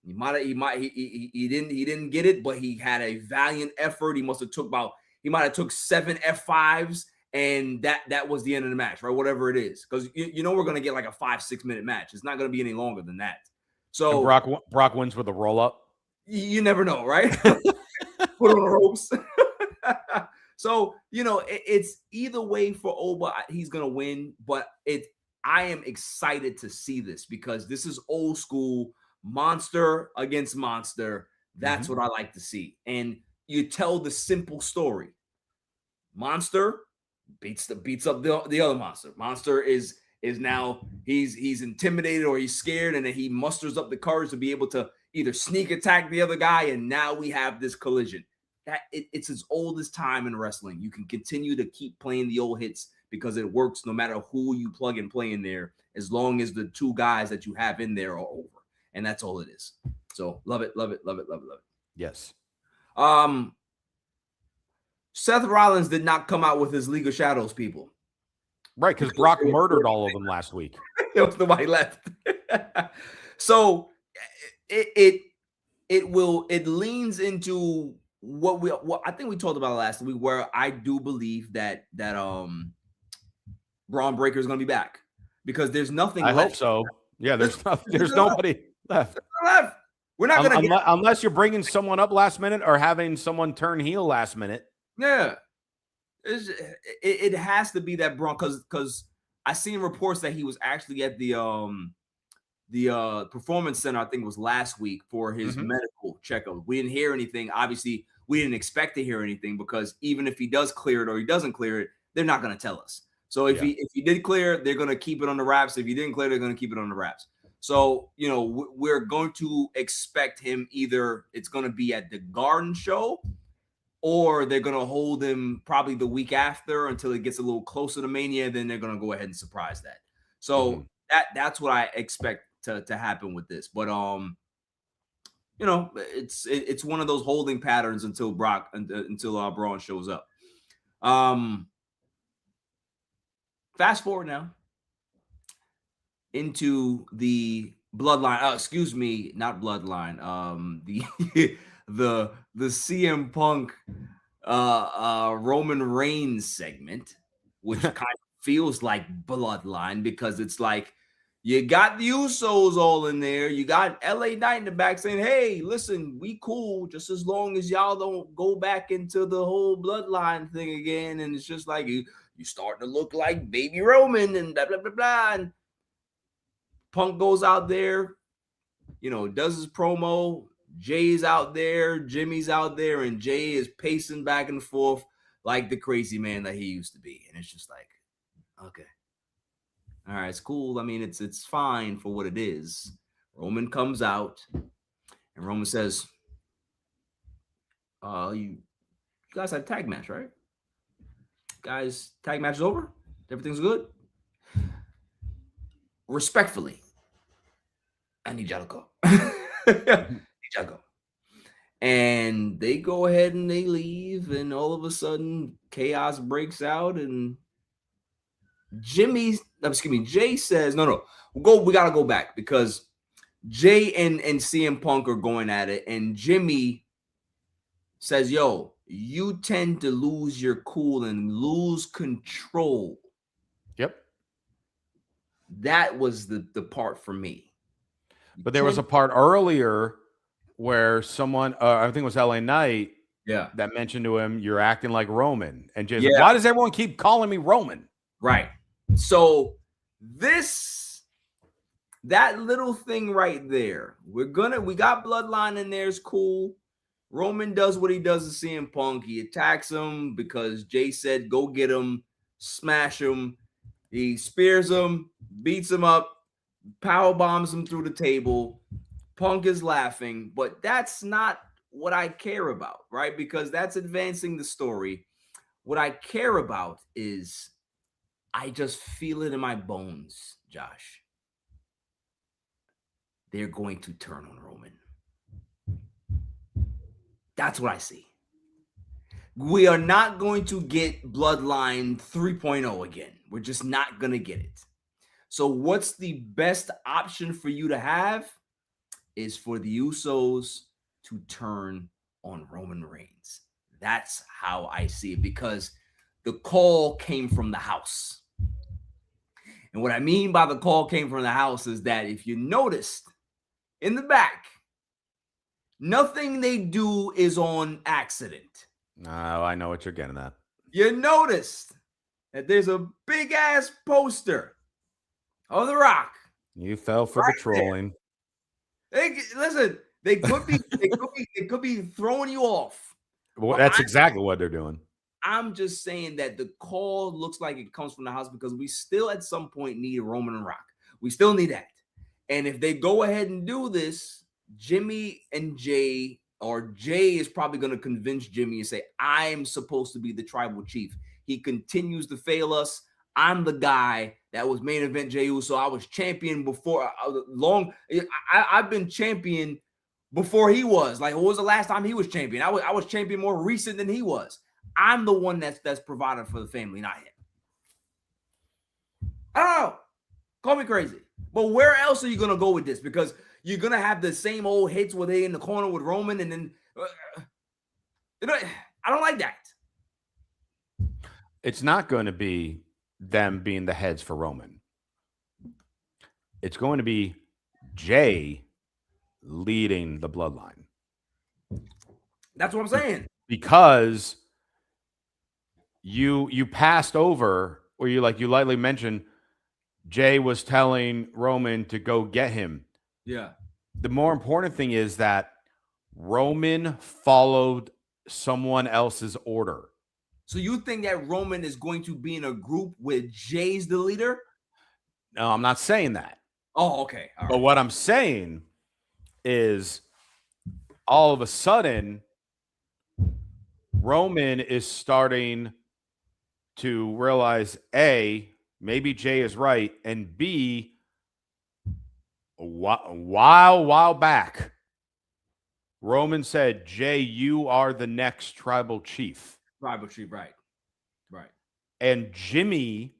Speaker 1: He didn't get it, but he had a valiant effort. He might have took 7 F5s, and that was the end of the match, right? Whatever it is, because we're gonna get like a 5-6 minute match. It's not gonna be any longer than that. So
Speaker 2: and Brock wins with a roll up.
Speaker 1: You never know, right? Put on the ropes. So it's either way for Oba. He's gonna win, but I am excited to see this, because this is old school monster against monster. That's what I like to see. And you tell the simple story. Monster beats up the other monster. Monster is now he's intimidated or he's scared, and then he musters up the courage to be able to either sneak attack the other guy, and now we have this collision. It's as old as time in wrestling. You can continue to keep playing the old hits because it works no matter who you plug and play in there, as long as the two guys that you have in there are over. And that's all it is. So love it.
Speaker 2: Yes.
Speaker 1: Seth Rollins did not come out with his League of Shadows people.
Speaker 2: Right, because Brock murdered all of them last week.
Speaker 1: That was the why he left. So it leans into what I think we talked about last week, where I do believe that Braun Breaker is going to be back, because there's nothing left.
Speaker 2: I hope so. Yeah, there's nobody left.
Speaker 1: We're not going to
Speaker 2: unless you're bringing someone up last minute or having someone turn heel last minute.
Speaker 1: Yeah, it has to be that Braun, because I seen reports that he was actually at the Performance Center. I think it was last week for his medical checkup. We didn't hear anything. Obviously, we didn't expect to hear anything, because even if he does clear it or he doesn't clear it, they're not going to tell us. So if he did clear it, they're going to keep it on the wraps. If he didn't clear it, they're going to keep it on the wraps. So we're going to expect him, either it's going to be at the Garden show, or they're going to hold him probably the week after until it gets a little closer to Mania. Then they're going to go ahead and surprise that. So that's what I expect to happen with this. But it's one of those holding patterns until Braun shows up. Fast forward now into the bloodline. Excuse me, not bloodline. The CM Punk Roman Reigns segment, which kind of feels like bloodline, because it's like you got the Usos all in there. You got LA Knight in the back saying, hey, listen, we cool just as long as y'all don't go back into the whole bloodline thing again. And it's just like you starting to look like baby Roman and blah, blah, blah, blah. And Punk goes out there, does his promo. Jay's out there, Jimmy's out there, and Jay is pacing back and forth like the crazy man that he used to be. And it's just like, okay. All right, it's cool. I mean, it's fine for what it is. Roman comes out, and Roman says, you guys had a tag match, right? Guys, tag match is over? Everything's good? Respectfully, I need y'all to go. And they go ahead and they leave, and all of a sudden chaos breaks out, and Jay says, no, we gotta go back, because Jay and CM Punk are going at it, and Jimmy says, yo, you tend to lose your cool and lose control.
Speaker 2: Yep.
Speaker 1: That was the part for me.
Speaker 2: But there was a part earlier where someone, I think it was LA Knight, that mentioned to him, "You're acting like Roman." And Jay's like, "Why does everyone keep calling me Roman?"
Speaker 1: Right. So that little thing right there, we got Bloodline in there, is cool. Roman does what he does to CM Punk. He attacks him because Jay said, go get him, smash him. He spears him, beats him up, power bombs him through the table. Punk is laughing, but that's not what I care about, right? Because that's advancing the story. What I care about is I just feel it in my bones, Josh. They're going to turn on Roman. That's what I see. We are not going to get Bloodline 3.0 again. We're just not going to get it. So what's the best option for you to have is for the Usos to turn on Roman Reigns. That's how I see it, because the call came from the house. And what I mean by the call came from the house is that if you noticed in the back, nothing they do is on accident.
Speaker 2: No, I know what you're getting at.
Speaker 1: You noticed that there's a big ass poster of The Rock.
Speaker 2: You fell for the trolling.
Speaker 1: Listen, they could be throwing you off.
Speaker 2: Well, that's exactly what they're doing.
Speaker 1: I'm just saying that the call looks like it comes from the house because we still at some point need Roman and Rock. We still need that. And if they go ahead and do this, Jimmy and Jay, or Jay is probably going to convince Jimmy and say, I'm supposed to be the tribal chief. He continues to fail us. I'm the guy that was main event Jey Uso. I was champion before I've been champion before he was. Like, what was the last time he was champion? I was champion more recent than he was. I'm the one that's provided for the family, not him. I don't know. Call me crazy. But where else are you going to go with this? Because you're going to have the same old hits where they in the corner with Roman, and then I don't like that.
Speaker 2: It's not going to be them being the heads for Roman. It's going to be Jay leading the bloodline.
Speaker 1: That's what I'm saying.
Speaker 2: Because you passed over, or you lightly mentioned Jay was telling Roman to go get him.
Speaker 1: Yeah.
Speaker 2: The more important thing is that Roman followed someone else's order.
Speaker 1: So you think that Roman is going to be in a group with Jay's the leader?
Speaker 2: No, I'm not saying that.
Speaker 1: Oh, okay. All
Speaker 2: but
Speaker 1: right.
Speaker 2: What I'm saying is all of a sudden, Roman is starting to realize, A, maybe Jay is right, and B, a while back, Roman said, Jay, you are the next tribal chief.
Speaker 1: Tribal chief, right. Right.
Speaker 2: And Jimmy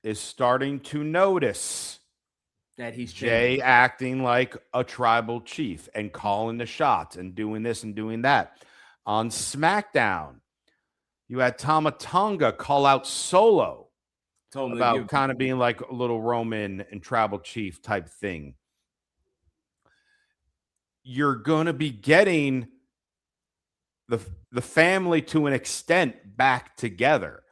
Speaker 2: is starting to notice
Speaker 1: that he's
Speaker 2: Jay acting like a tribal chief and calling the shots and doing this and doing that. On SmackDown, you had Tama Tonga call out Solo about kind of being like a little Roman and tribal chief type thing. You're going to be getting the family to an extent back together.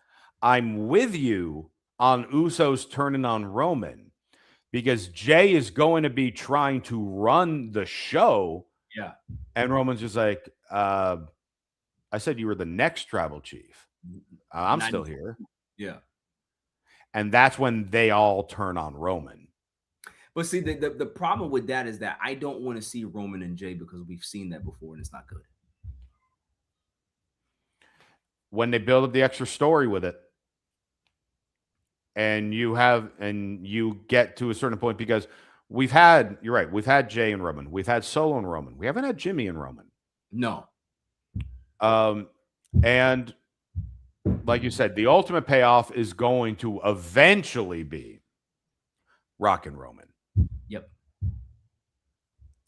Speaker 2: I'm with you on Usos turning on Roman because Jay is going to be trying to run the show.
Speaker 1: Yeah.
Speaker 2: And Roman's just like, I said you were the next tribal chief. I'm still here.
Speaker 1: Yeah.
Speaker 2: And that's when they all turn on Roman.
Speaker 1: But see, the problem with that is that I don't want to see Roman and Jay because we've seen that before and it's not good.
Speaker 2: When they build up the extra story with it, and you get to a certain point, because you're right, we've had Jay and Roman, we've had Solo and Roman, we haven't had Jimmy and Roman.
Speaker 1: No.
Speaker 2: And like you said, the ultimate payoff is going to eventually be Rock and Roman.
Speaker 1: Yep.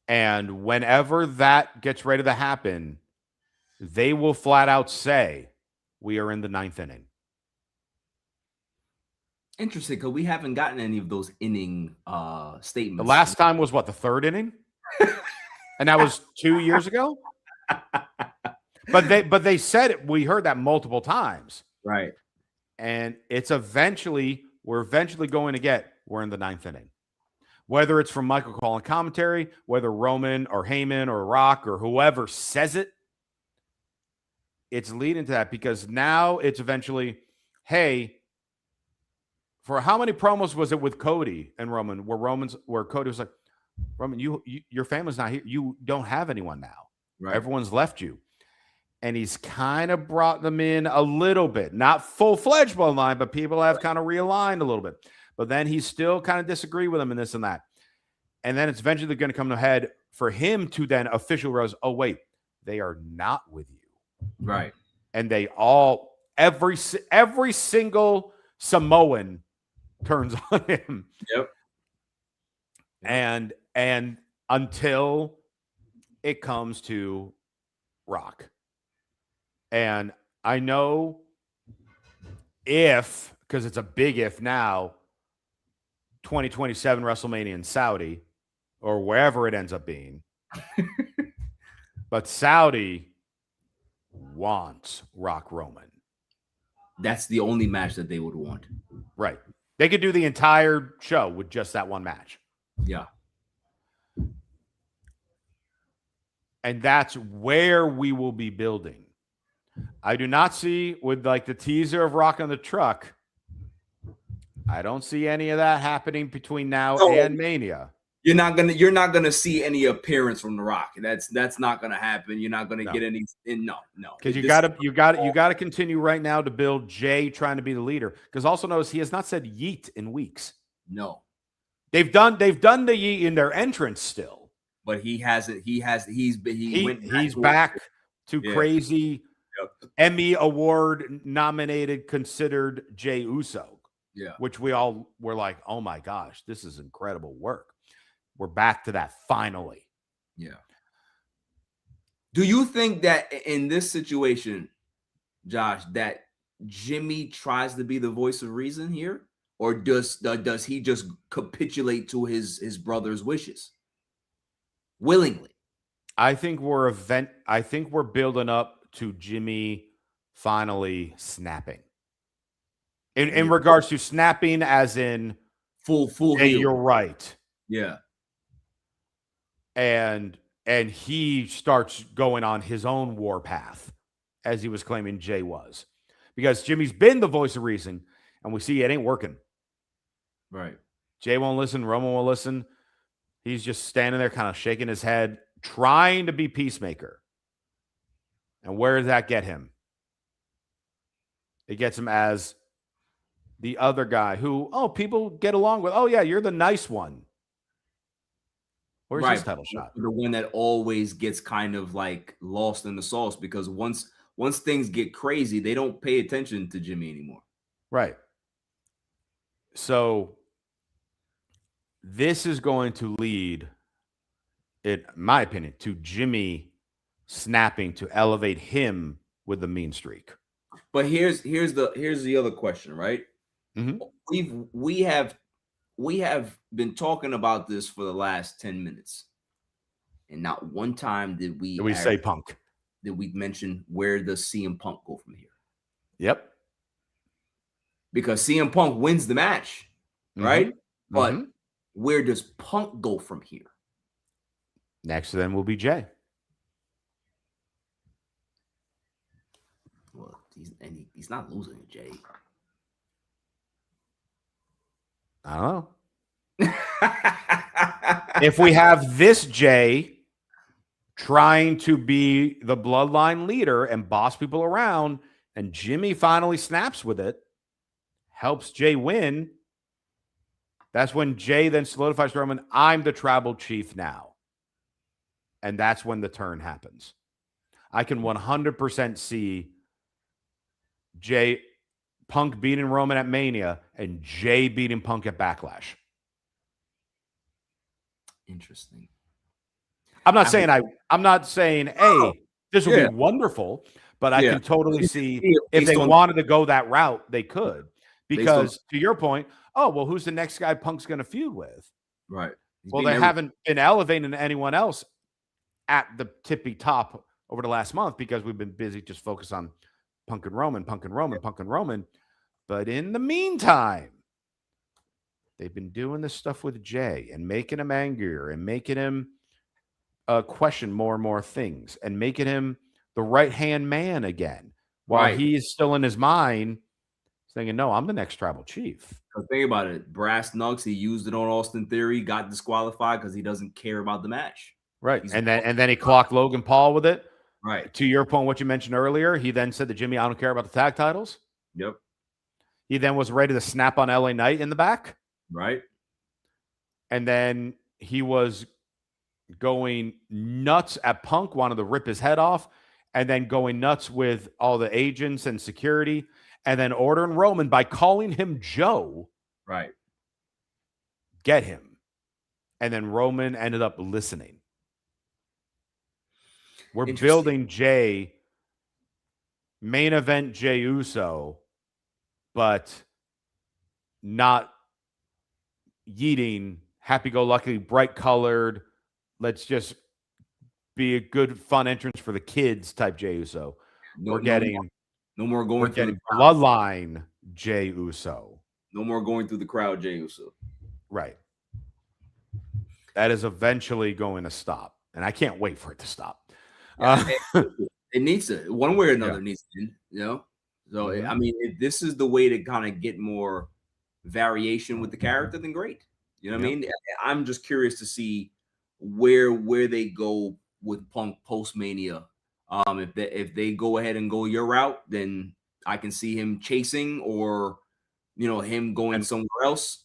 Speaker 2: And whenever that gets ready to happen, they will flat out say, we are in the 9th inning.
Speaker 1: Interesting, because we haven't gotten any of those inning statements.
Speaker 2: The last time was what, the third inning? And that was 2 years ago? But they said it, we heard that multiple times.
Speaker 1: Right.
Speaker 2: And we're eventually going to get, we're in the ninth inning. Whether it's from Michael calling commentary, whether Roman or Heyman or Rock or whoever says it, it's leading to that, because now it's eventually, hey, for how many promos was it with Cody and Roman, where Cody was like, Roman, your family's not here. You don't have anyone now.
Speaker 1: Right.
Speaker 2: Everyone's left you. And he's kind of brought them in a little bit, not full-fledged bloodline, but people have kind of realigned a little bit. But then he still kind of disagree with them and this and that. And then it's eventually going to come to a head for him to then officially realize, oh, wait, they are not with you.
Speaker 1: Right.
Speaker 2: And they all, every single Samoan turns on him.
Speaker 1: Yep.
Speaker 2: And until it comes to Rock. And I know because it's a big if now, 2027 WrestleMania in Saudi or wherever it ends up being. But Saudi wants Rock Roman.
Speaker 1: That's the only match that they would want.
Speaker 2: Right. They could do the entire show with just that one match.
Speaker 1: Yeah.
Speaker 2: And that's where we will be building. I do not see, with like the teaser of Rock on the truck, I don't see any of that happening between now and Mania.
Speaker 1: You're not gonna see any appearance from The Rock. That's not gonna happen. You're not gonna get any. No.
Speaker 2: Because you gotta continue right now to build Jay trying to be the leader. Because also notice he has not said yeet in weeks.
Speaker 1: No.
Speaker 2: They've done the yeet in their entrance still.
Speaker 1: But he hasn't. He's
Speaker 2: back to crazy Emmy Award nominated, considered Jey Uso.
Speaker 1: Yeah.
Speaker 2: Which we all were like, oh my gosh, this is incredible work. We're back to that finally.
Speaker 1: Yeah. Do you think that in this situation, Josh, that Jimmy tries to be the voice of reason here? Or does he just capitulate to his brother's wishes willingly?
Speaker 2: I think we're building up to Jimmy finally snapping. In regards to snapping as in
Speaker 1: full
Speaker 2: hey, you're right.
Speaker 1: Yeah.
Speaker 2: And he starts going on his own war path, as he was claiming Jay was. Because Jimmy's been the voice of reason, and we see it ain't working.
Speaker 1: Right.
Speaker 2: Jay won't listen, Roman won't listen. He's just standing there kind of shaking his head, trying to be peacemaker. And where does that get him? It gets him as the other guy who, people get along with. Oh, yeah, you're the nice one. Where's his title shot?
Speaker 1: The one that always gets kind of like lost in the sauce, because once things get crazy, they don't pay attention to Jimmy anymore.
Speaker 2: Right. So this is going to lead, in my opinion, to Jimmy snapping to elevate him with the mean streak.
Speaker 1: But here's the other question, right?
Speaker 2: Mm-hmm.
Speaker 1: We have been talking about this for the last 10 minutes, and not one time did we
Speaker 2: say Punk.
Speaker 1: Did we mention where does CM Punk go from here?
Speaker 2: Yep.
Speaker 1: Because CM Punk wins the match, right? But where does Punk go from here?
Speaker 2: Next to them will be Jay.
Speaker 1: Well, he's not losing to Jay.
Speaker 2: I don't know. If we have this Jay trying to be the bloodline leader and boss people around, and Jimmy finally snaps with it, helps Jay win, that's when Jay then solidifies to Roman, I'm the tribal chief now. And that's when the turn happens. I can 100% see Punk beating Roman at Mania and Jay beating Punk at Backlash.
Speaker 1: Interesting.
Speaker 2: I'm not saying, hey, this would be wonderful, but I can totally see if they wanted to go that route, they could. Because to your point, oh, well, who's the next guy Punk's going to feud with?
Speaker 1: Right.
Speaker 2: Well, they haven't been elevating anyone else at the tippy top over the last month because we've been busy just focused on Punk and Roman, Punk and Roman, Punk and Roman. But in the meantime, they've been doing this stuff with Jay and making him angrier and making him question more and more things and making him the right-hand man again while he's still in his mind thinking, no, I'm the next tribal chief.
Speaker 1: Think about it. Brass knucks, he used it on Austin Theory, got disqualified because he doesn't care about the match.
Speaker 2: Right. And then he clocked Logan Paul with it.
Speaker 1: Right.
Speaker 2: To your point, what you mentioned earlier, he then said to Jimmy, I don't care about the tag titles.
Speaker 1: Yep.
Speaker 2: He then was ready to snap on LA Knight in the back.
Speaker 1: Right.
Speaker 2: And then he was going nuts at Punk, wanted to rip his head off, and then going nuts with all the agents and security, and then ordering Roman by calling him Joe.
Speaker 1: Right.
Speaker 2: Get him. And then Roman ended up listening. We're building Jay, main event Jey Uso, but not yeeting, happy-go-lucky, bright-colored, let's just be a good, fun entrance for the kids type Jey Uso. We're getting bloodline Jey Uso.
Speaker 1: No more going through the crowd Jey Uso.
Speaker 2: Right. That is eventually going to stop, and I can't wait for it to stop.
Speaker 1: It needs to, one way or another, needs to, you know? So, I mean, if this is the way to kind of get more variation with the character, then great. You know what I mean? I'm just curious to see where they go with Punk post-Mania. If they go ahead and go your route, then I can see him chasing or, him going somewhere else.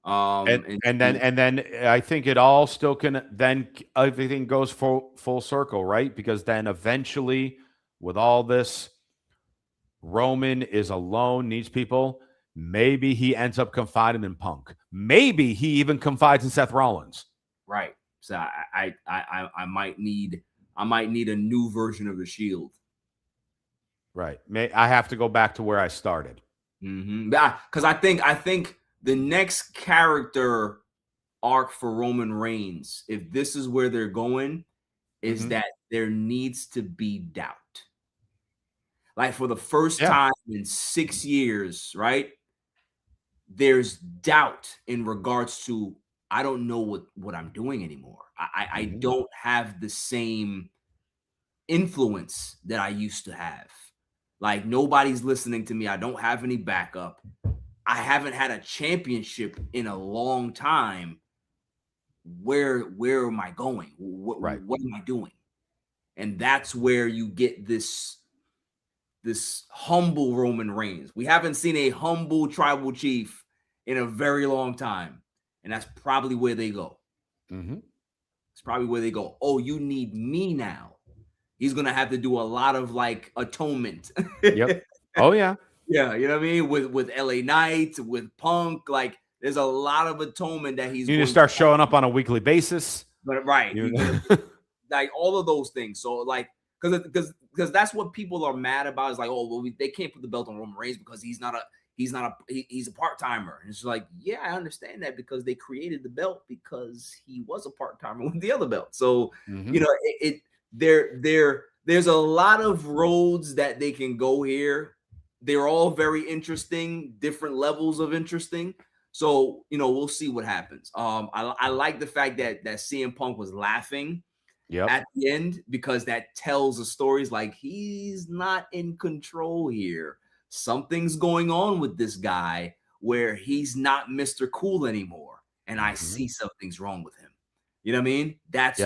Speaker 2: And then I think it all still can, then everything goes full circle, right? Because then eventually with all this, Roman is alone, needs people. Maybe he ends up confiding in Punk. Maybe he even confides in Seth Rollins.
Speaker 1: Right. So I might need a new version of the Shield.
Speaker 2: Right. I have to go back to where I started.
Speaker 1: Because I think the next character arc for Roman Reigns, if this is where they're going, is that there needs to be doubt. Like for the first time in 6 years, right? There's doubt in regards to, I don't know what I'm doing anymore. I don't have the same influence that I used to have. Like nobody's listening to me. I don't have any backup. I haven't had a championship in a long time. Where am I going? What am I doing? And that's where you get this humble Roman Reigns. We haven't seen a humble tribal chief in a very long time. And that's probably where they go. It's probably where they go. Oh, you need me now. He's going to have to do a lot of like atonement.
Speaker 2: Yep. Oh, yeah.
Speaker 1: Yeah, you know what I mean? With LA Knight, with Punk, like there's a lot of atonement that he's
Speaker 2: going to start showing up on a weekly basis.
Speaker 1: But like all of those things. So like because that's what people are mad about is like, oh, well, they can't put the belt on Roman Reigns because he's a part-timer. And it's like, yeah, I understand that because they created the belt because he was a part-timer with the other belt. So, there's a lot of roads that they can go here. They're all very interesting, different levels of interesting. So, we'll see what happens. I like the fact that CM Punk was laughing at the end because that tells the stories like he's not in control here. Something's going on with this guy where he's not Mr. Cool anymore. And I see something's wrong with him. You know what I mean? That's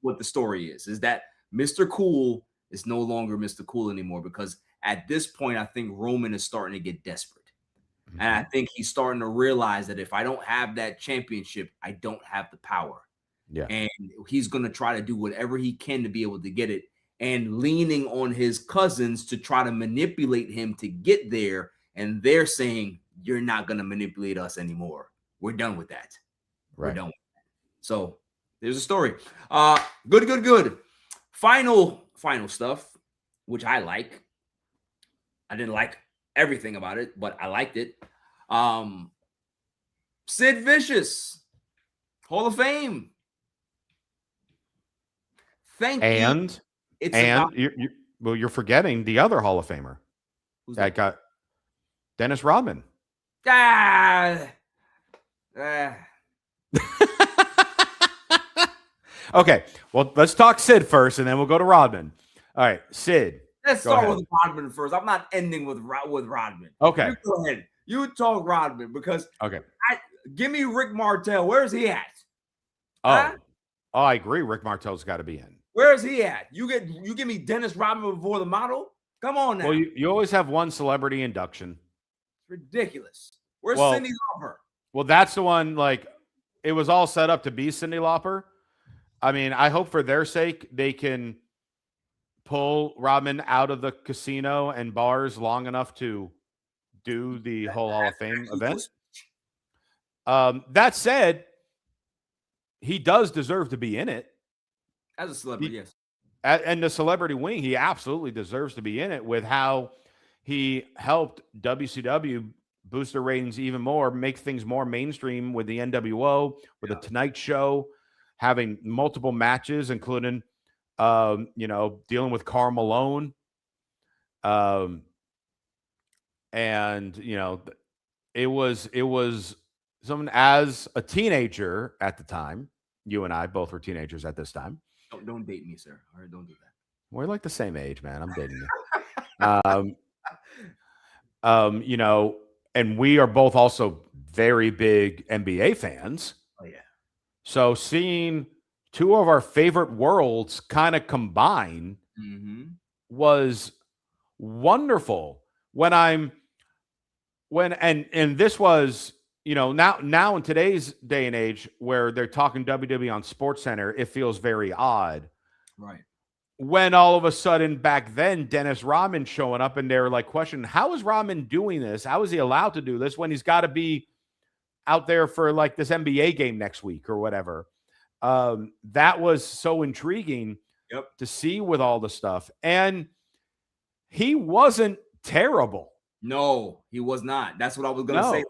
Speaker 1: what the story is that Mr. Cool is no longer Mr. Cool anymore because at this point, I think Roman is starting to get desperate. And I think he's starting to realize that if I don't have that championship, I don't have the power. Yeah. And he's going to try to do whatever he can to be able to get it. And leaning on his cousins to try to manipulate him to get there. And they're saying, you're not going to manipulate us anymore. We're done with that. Right. We're done with that. So there's a story. Good. Final stuff, which I like. I didn't like everything about it, but I liked it. Sid Vicious, Hall of Fame. Thank you. It's about
Speaker 2: you're forgetting the other Hall of Famer.
Speaker 1: who's
Speaker 2: that got Dennis Rodman. Okay, well, let's talk Sid first, and then we'll go to Rodman. All right, Sid.
Speaker 1: Let's start with Rodman first. I'm not ending with Rodman.
Speaker 2: Okay.
Speaker 1: You go ahead. You talk Rodman because
Speaker 2: okay.
Speaker 1: Give me Rick Martel. Where's he at?
Speaker 2: Oh, I agree. Rick Martel's got to be in.
Speaker 1: Where's he at? You give me Dennis Rodman before the model? Come on now.
Speaker 2: Well, you always have one celebrity induction.
Speaker 1: It's ridiculous. Where's Cyndi Lauper?
Speaker 2: Well, that's the one. Like, it was all set up to be Cyndi Lauper. I mean, I hope for their sake they can pull Rodman out of the casino and bars long enough to do the whole Hall of Fame event. That said, he does deserve to be in it.
Speaker 1: As a celebrity, yes.
Speaker 2: And the celebrity wing, he absolutely deserves to be in it with how he helped WCW boost their ratings even more, make things more mainstream with the NWO, with the Tonight Show, having multiple matches, including, dealing with Karl Malone. And, it was someone as a teenager at the time. You and I both were teenagers at this time.
Speaker 1: Don't date me, sir. All right, don't do that.
Speaker 2: We're like the same age, man. I'm dating you. And we are both also very big NBA fans.
Speaker 1: Oh, yeah.
Speaker 2: So seeing two of our favorite worlds kind of combine was wonderful. And this was, now in today's day and age where they're talking WWE on SportsCenter, it feels very odd.
Speaker 1: Right.
Speaker 2: When all of a sudden back then, Dennis Rodman showing up and they're like questioning, how is Rodman doing this? How is he allowed to do this when he's got to be out there for like this NBA game next week or whatever? That was so intriguing to see with all the stuff. And he wasn't terrible.
Speaker 1: No, he was not. That's what I was going to say.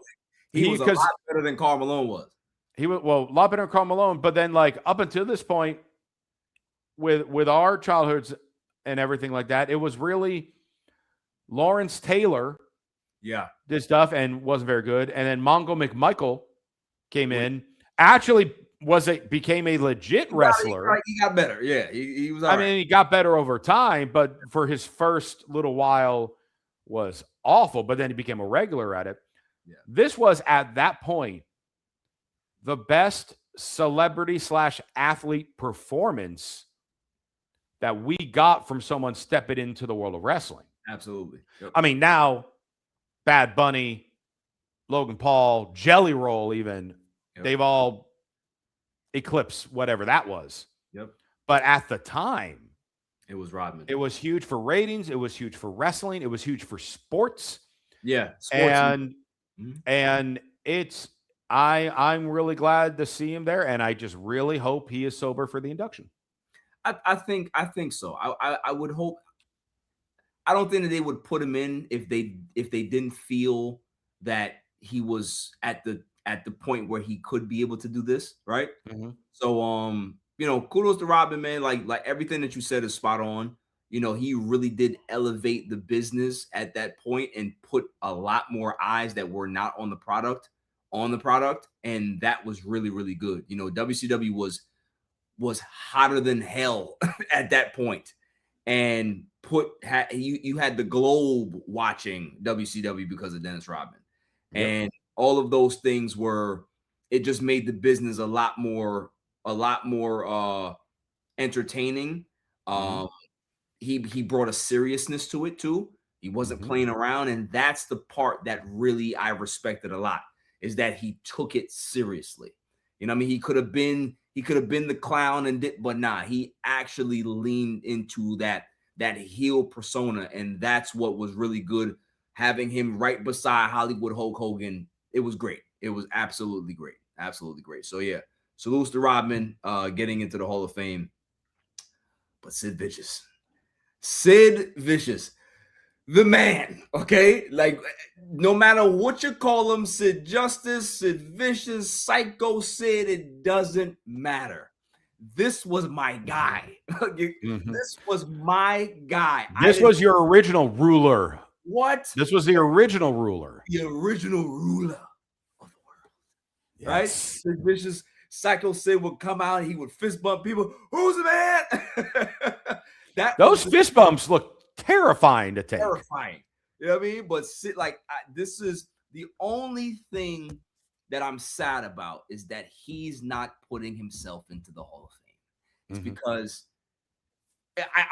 Speaker 1: He was a lot better than Karl Malone was.
Speaker 2: He was, a lot better than Karl Malone. But then, like, up until this point, with our childhoods and everything like that, it was really Lawrence Taylor.
Speaker 1: Yeah.
Speaker 2: Did stuff and wasn't very good. And then Mongo McMichael came in. Actually became a legit wrestler.
Speaker 1: He got better. Yeah. He was
Speaker 2: I mean, he got better over time, but for his first little while was awful. But then he became a regular at it. Yeah. This was at that point the best celebrity/athlete performance that we got from someone stepping into the world of wrestling.
Speaker 1: Absolutely.
Speaker 2: Yep. I mean, now Bad Bunny, Logan Paul, Jelly Roll, even they've all eclipsed whatever that was.
Speaker 1: Yep.
Speaker 2: But at the time,
Speaker 1: it was Rodman.
Speaker 2: It was huge for ratings. It was huge for wrestling. It was huge for sports.
Speaker 1: Yeah.
Speaker 2: And it's I'm really glad to see him there, and I just really hope he is sober for the induction.
Speaker 1: I think so. I would hope. I don't think that they would put him in if they didn't feel that he was at the point where he could be able to do this, right?
Speaker 2: Mm-hmm.
Speaker 1: So kudos to Rodman, man. Like everything that you said is spot on. He really did elevate the business at that point and put a lot more eyes that were not on the product, and that was really, really good. WCW was hotter than hell at that point, and you had the globe watching WCW because of Dennis Rodman. Yep. And all of those things it just made the business a lot more entertaining. He brought a seriousness to it too. He wasn't playing around, and that's the part that really I respected a lot, is that he took it seriously. I mean, he could have been the clown but nah, he actually leaned into that heel persona, and that's what was really good. Having him right beside Hollywood Hulk Hogan, it was great. It was absolutely great. Absolutely great. So yeah, salutes to Rodman getting into the Hall of Fame. But Sid Vicious. the man, okay? Like, no matter what you call him, Sid Justice, Sid Vicious, Psycho Sid, it doesn't matter. This was my guy. This was my guy.
Speaker 2: This was your original ruler.
Speaker 1: What?
Speaker 2: This was the original ruler.
Speaker 1: The original ruler of the world. Yes. Right? Sid Vicious, Psycho Sid would come out, he would fist bump people. Who's the man?
Speaker 2: Those fist bumps look terrifying to take.
Speaker 1: Terrifying. You know what I mean? But this is the only thing that I'm sad about is that he's not putting himself into the Hall of Fame. It's because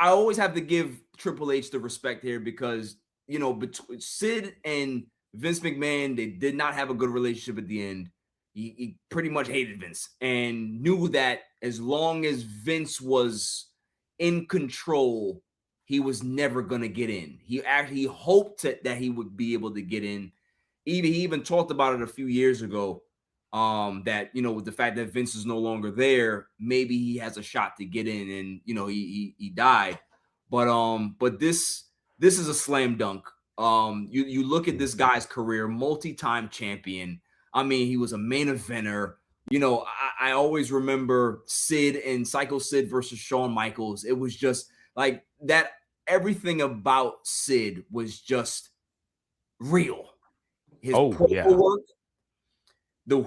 Speaker 1: I always have to give Triple H the respect here because, you know, between Sid and Vince McMahon, they did not have a good relationship at the end. He pretty much hated Vince and knew that as long as Vince was in control, he was never going to get in. He actually hoped that he would be able to get in. He even talked about it a few years ago, that, you know, with the fact that Vince is no longer there, maybe he has a shot to get in, and, you know, he died. But this is a slam dunk. You look at this guy's career, multi-time champion. I mean, he was a main eventer. You know, I always remember Sid and Psycho Sid versus Shawn Michaels. It was just like that. Everything about Sid was just real. His work,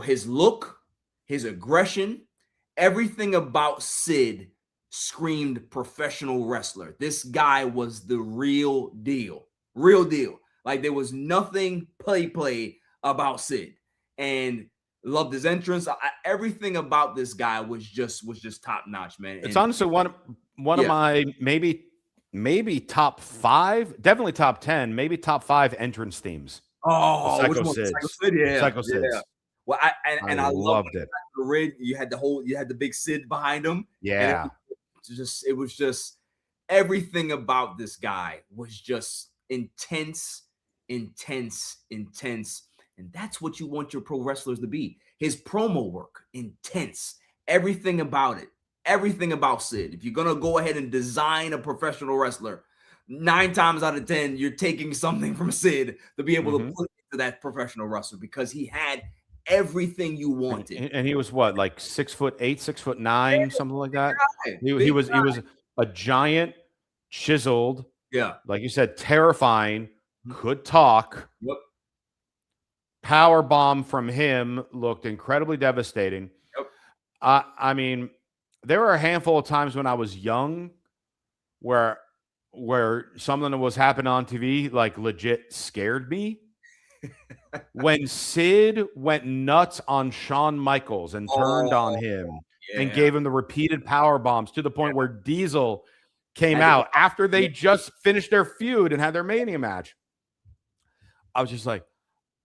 Speaker 1: his look, his aggression, everything about Sid screamed professional wrestler. This guy was the real deal. Real deal. Like, there was nothing play about Sid. And loved his entrance. Everything about this guy was just top notch, man.
Speaker 2: It's honestly one of my maybe top 5, definitely top 10, maybe top 5 entrance themes.
Speaker 1: Oh,
Speaker 2: Psycho Sid.
Speaker 1: Yeah.
Speaker 2: Psycho Sid.
Speaker 1: Yeah. Well, I loved it.
Speaker 2: The
Speaker 1: rig, you had the big Sid behind him.
Speaker 2: Yeah.
Speaker 1: It was just everything about this guy was just intense. And that's what you want your pro wrestlers to be. His promo work, intense. Everything about it. Everything about Sid. If you're going to go ahead and design a professional wrestler, 9 times out of 10, you're taking something from Sid to be able to put into that professional wrestler because he had everything you wanted.
Speaker 2: And he was what, like 6'8", 6'9", something like that? He was a giant, chiseled, like you said, terrifying, could talk.
Speaker 1: Yep.
Speaker 2: Power bomb from him looked incredibly devastating.
Speaker 1: Yep.
Speaker 2: I mean, there were a handful of times when I was young where something that was happening on TV like legit scared me. When Sid went nuts on Shawn Michaels and turned on him and gave him the repeated power bombs to the point where Diesel came out after they just finished their feud and had their Mania match. I was just like,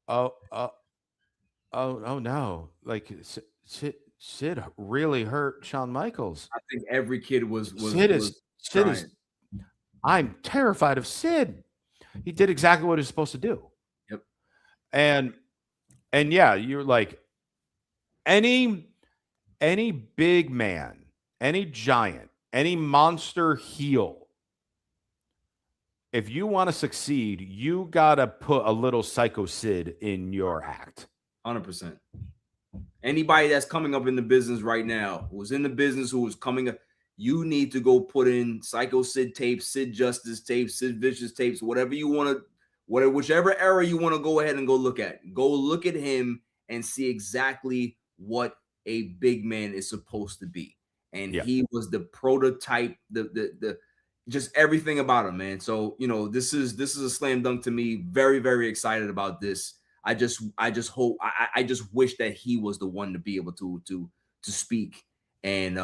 Speaker 2: oh no! Like Sid really hurt Shawn Michaels.
Speaker 1: I think every kid was
Speaker 2: Sid is. I'm terrified of Sid. He did exactly what he was supposed to do.
Speaker 1: Yep.
Speaker 2: And yeah, you're like any big man, any giant, any monster heel. If you want to succeed, you got to put a little Psycho Sid in your act.
Speaker 1: 100%. Anybody that's coming up in the business right now, who's in the business, who is coming up, you need to go put in Psycho Sid tapes, Sid Justice tapes, Sid Vicious tapes, whatever you want to, whichever era you want to go ahead and go look at. Go look at him and see exactly what a big man is supposed to be. And he was the prototype, the just everything about him, man. So, you know, this is a slam dunk to me. Very, very excited about this. I just hope, I just wish that he was the one to be able to speak and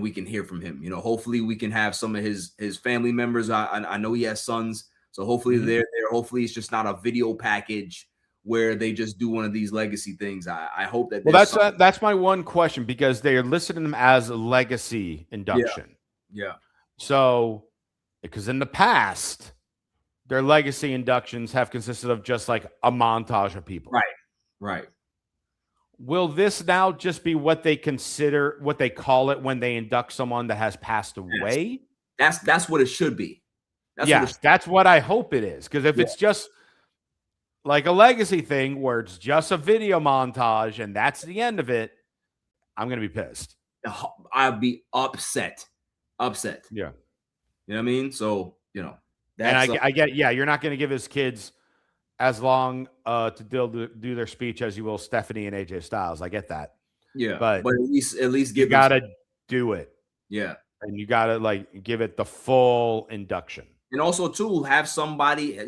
Speaker 1: we can hear from him. You know, hopefully we can have some of his family members. I know he has sons, so hopefully they're there. Hopefully it's just not a video package where they just do one of these legacy things. I hope that.
Speaker 2: Well, that's my one question, because they're listing them as a legacy induction.
Speaker 1: Yeah.
Speaker 2: So, because in the past, their legacy inductions have consisted of just like a montage of people.
Speaker 1: Right.
Speaker 2: Will this now just be what they call it when they induct someone that has passed away?
Speaker 1: That's what it should be.
Speaker 2: That's what I hope it is. Because if it's just like a legacy thing where it's just a video montage and that's the end of it, I'm going to be pissed.
Speaker 1: I'd be upset. Yeah.
Speaker 2: You
Speaker 1: know what I mean? So,
Speaker 2: that's I get, you're not going to give his kids as long to do their speech as you will Stephanie and AJ Styles. I get that.
Speaker 1: Yeah. But at least give
Speaker 2: you got to do it.
Speaker 1: Yeah.
Speaker 2: And you got to give it the full induction.
Speaker 1: And also too, have somebody,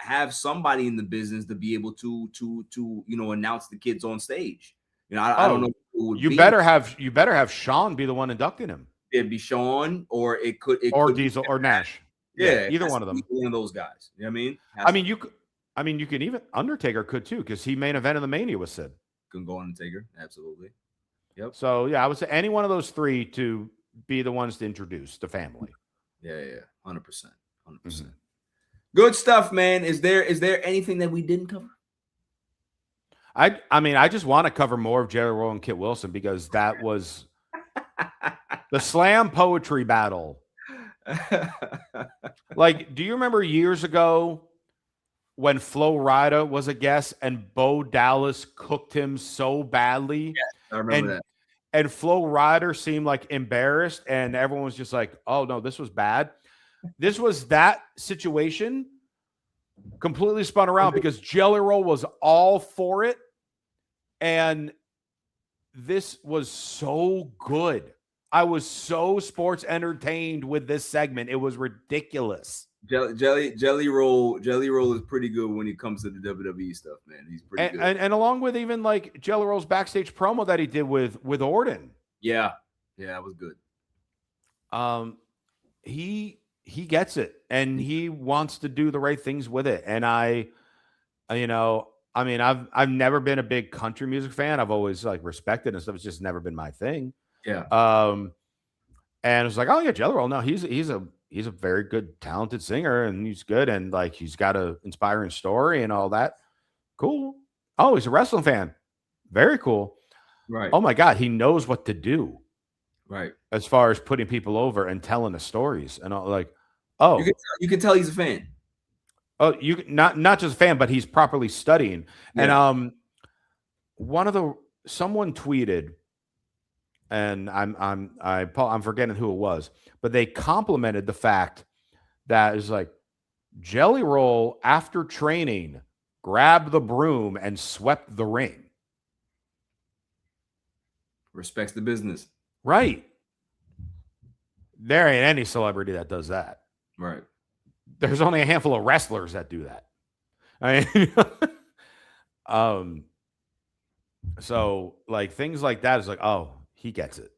Speaker 1: have somebody in the business to be able to announce the kids on stage. I don't know who would
Speaker 2: you better have Sean be the one inducting him.
Speaker 1: It'd be Sean, or it could
Speaker 2: Diesel
Speaker 1: be
Speaker 2: or Nash.
Speaker 1: Yeah,
Speaker 2: either one of them.
Speaker 1: One of those guys. You know what
Speaker 2: I mean? You can even Undertaker could too, because he main evented the Mania with Sid.
Speaker 1: Can go Undertaker, absolutely. Yep.
Speaker 2: So I would say any one of those three to be the ones to introduce the family.
Speaker 1: Yeah, 100%. 100%. Good stuff, man. Is there anything that we didn't cover?
Speaker 2: I mean, I just want to cover more of Jelly Roll and Kit Wilson, because that was the slam poetry battle. Do you remember years ago when Flo Rida was a guest and Bo Dallas cooked him so badly?
Speaker 1: Yeah, I remember that.
Speaker 2: And Flo Rida seemed embarrassed, and everyone was just like, "Oh no, this was bad." This was that situation completely spun around, because Jelly Roll was all for it, and this was so good. I was so sports entertained with this segment. It was ridiculous.
Speaker 1: Jelly Roll is pretty good when it comes to the WWE stuff, man. He's pretty good.
Speaker 2: And along with even Jelly Roll's backstage promo that he did with Orton.
Speaker 1: Yeah, it was good.
Speaker 2: He gets it, and he wants to do the right things with it. And I've never been a big country music fan. I've always respected and stuff. It's just never been my thing.
Speaker 1: Yeah.
Speaker 2: And it was oh yeah, Jelly Roll. No, he's a very good, talented singer, and he's good, and he's got an inspiring story and all that. Cool. Oh, he's a wrestling fan. Very cool.
Speaker 1: Right.
Speaker 2: Oh my God, he knows what to do.
Speaker 1: Right.
Speaker 2: As far as putting people over and telling the stories and all,
Speaker 1: you can tell he's a fan.
Speaker 2: Oh, you not just a fan, but he's properly studying. Yeah. And someone tweeted, and I'm forgetting who it was, but they complimented the fact that it's Jelly Roll, after training, grabbed the broom and swept the ring.
Speaker 1: Respects the business.
Speaker 2: Right. There ain't any celebrity that does that.
Speaker 1: Right.
Speaker 2: There's only a handful of wrestlers that do that. So things like that is oh, he gets it.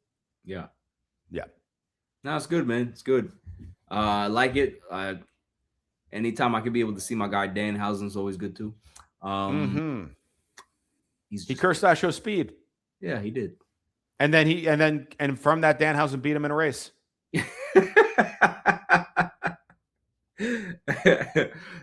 Speaker 1: Yeah.
Speaker 2: Yeah.
Speaker 1: No, it's good, man. It's good. I like it. Anytime I could be able to see my guy Danhausen is always good too. He
Speaker 2: cursed that show Speed.
Speaker 1: Yeah, he did.
Speaker 2: And then from that, Danhausen beat him in a race.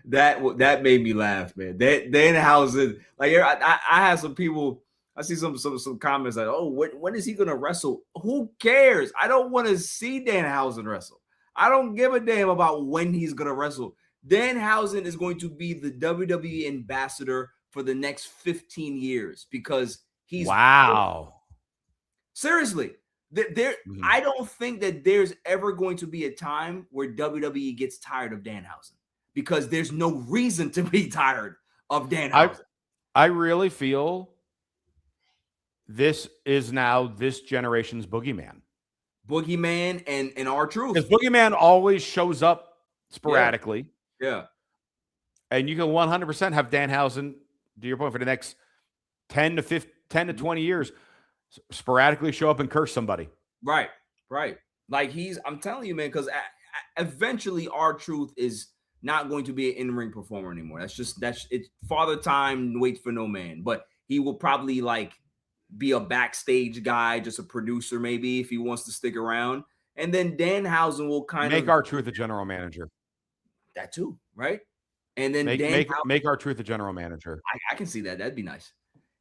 Speaker 1: that made me laugh, man. Danhausen, I had some people. I see some comments oh, when is he gonna wrestle? Who cares? I don't want to see Danhausen wrestle. I don't give a damn about when he's gonna wrestle. Danhausen is going to be the WWE ambassador for the next 15 years, because he's
Speaker 2: wow.
Speaker 1: Seriously, I don't think that there's ever going to be a time where WWE gets tired of Danhausen, because there's no reason to be tired of Danhausen.
Speaker 2: I really feel this is now this generation's boogeyman.
Speaker 1: Boogeyman and R-Truth.
Speaker 2: Because boogeyman always shows up sporadically.
Speaker 1: Yeah.
Speaker 2: And you can 100% have Danhausen, to your point, for the next 10 to 20 years, sporadically show up and curse somebody.
Speaker 1: Right. I'm telling you, man, because eventually R-Truth is not going to be an in-ring performer anymore. It's Father Time waits for no man. But he will probably be a backstage guy, just a producer maybe, if he wants to stick around. And then Danhausen will
Speaker 2: make R-Truth the general manager.
Speaker 1: That too, right? And then
Speaker 2: make R-Truth the general manager.
Speaker 1: I can see that. That'd be nice.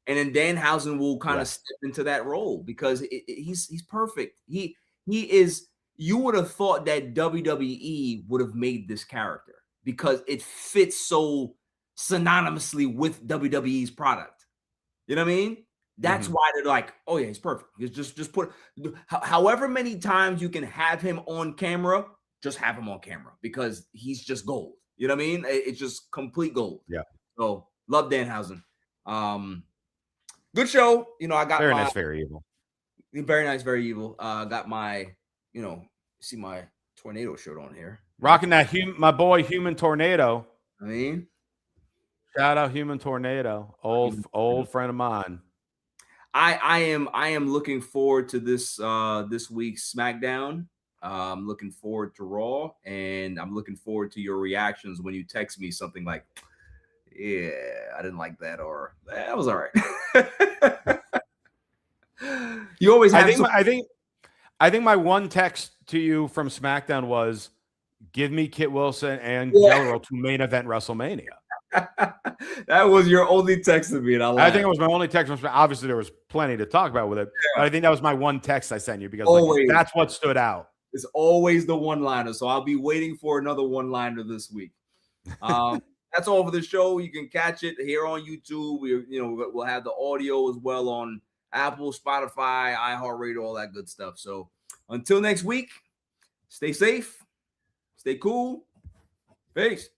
Speaker 1: And then Danhausen will kind of step into that role, because he's perfect. He is you would have thought that WWE would have made this character because it fits so synonymously with WWE's product. You know what I mean? That's why they're like, oh yeah, he's perfect. Just put however many times you can have him on camera, just have him on camera because he's just gold. You know what I mean? It's just complete gold.
Speaker 2: Yeah.
Speaker 1: So love Danhausen. Good show. You know, I got
Speaker 2: very nice, very evil.
Speaker 1: Very nice, very evil. Got my, see my tornado shirt on here.
Speaker 2: Rocking that my boy Human Tornado.
Speaker 1: I mean,
Speaker 2: shout out Human Tornado, old friend of mine.
Speaker 1: I am looking forward to this week's SmackDown. I'm looking forward to Raw, and I'm looking forward to your reactions when you text me something like, "Yeah, I didn't like that," or "That was all right." You always have
Speaker 2: I think my one text to you from SmackDown was, give me Kit Wilson and Guerrero to main event WrestleMania.
Speaker 1: That was your only text to me, and I
Speaker 2: think it was my only text. Obviously, there was plenty to talk about with it, but I think that was my one text I sent you because that's what stood out.
Speaker 1: It's always the one-liner, so I'll be waiting for another one-liner this week. That's all for the show. You can catch it here on YouTube. We'll have the audio as well on Apple, Spotify, iHeartRadio, all that good stuff. So until next week, stay safe, stay cool. Peace.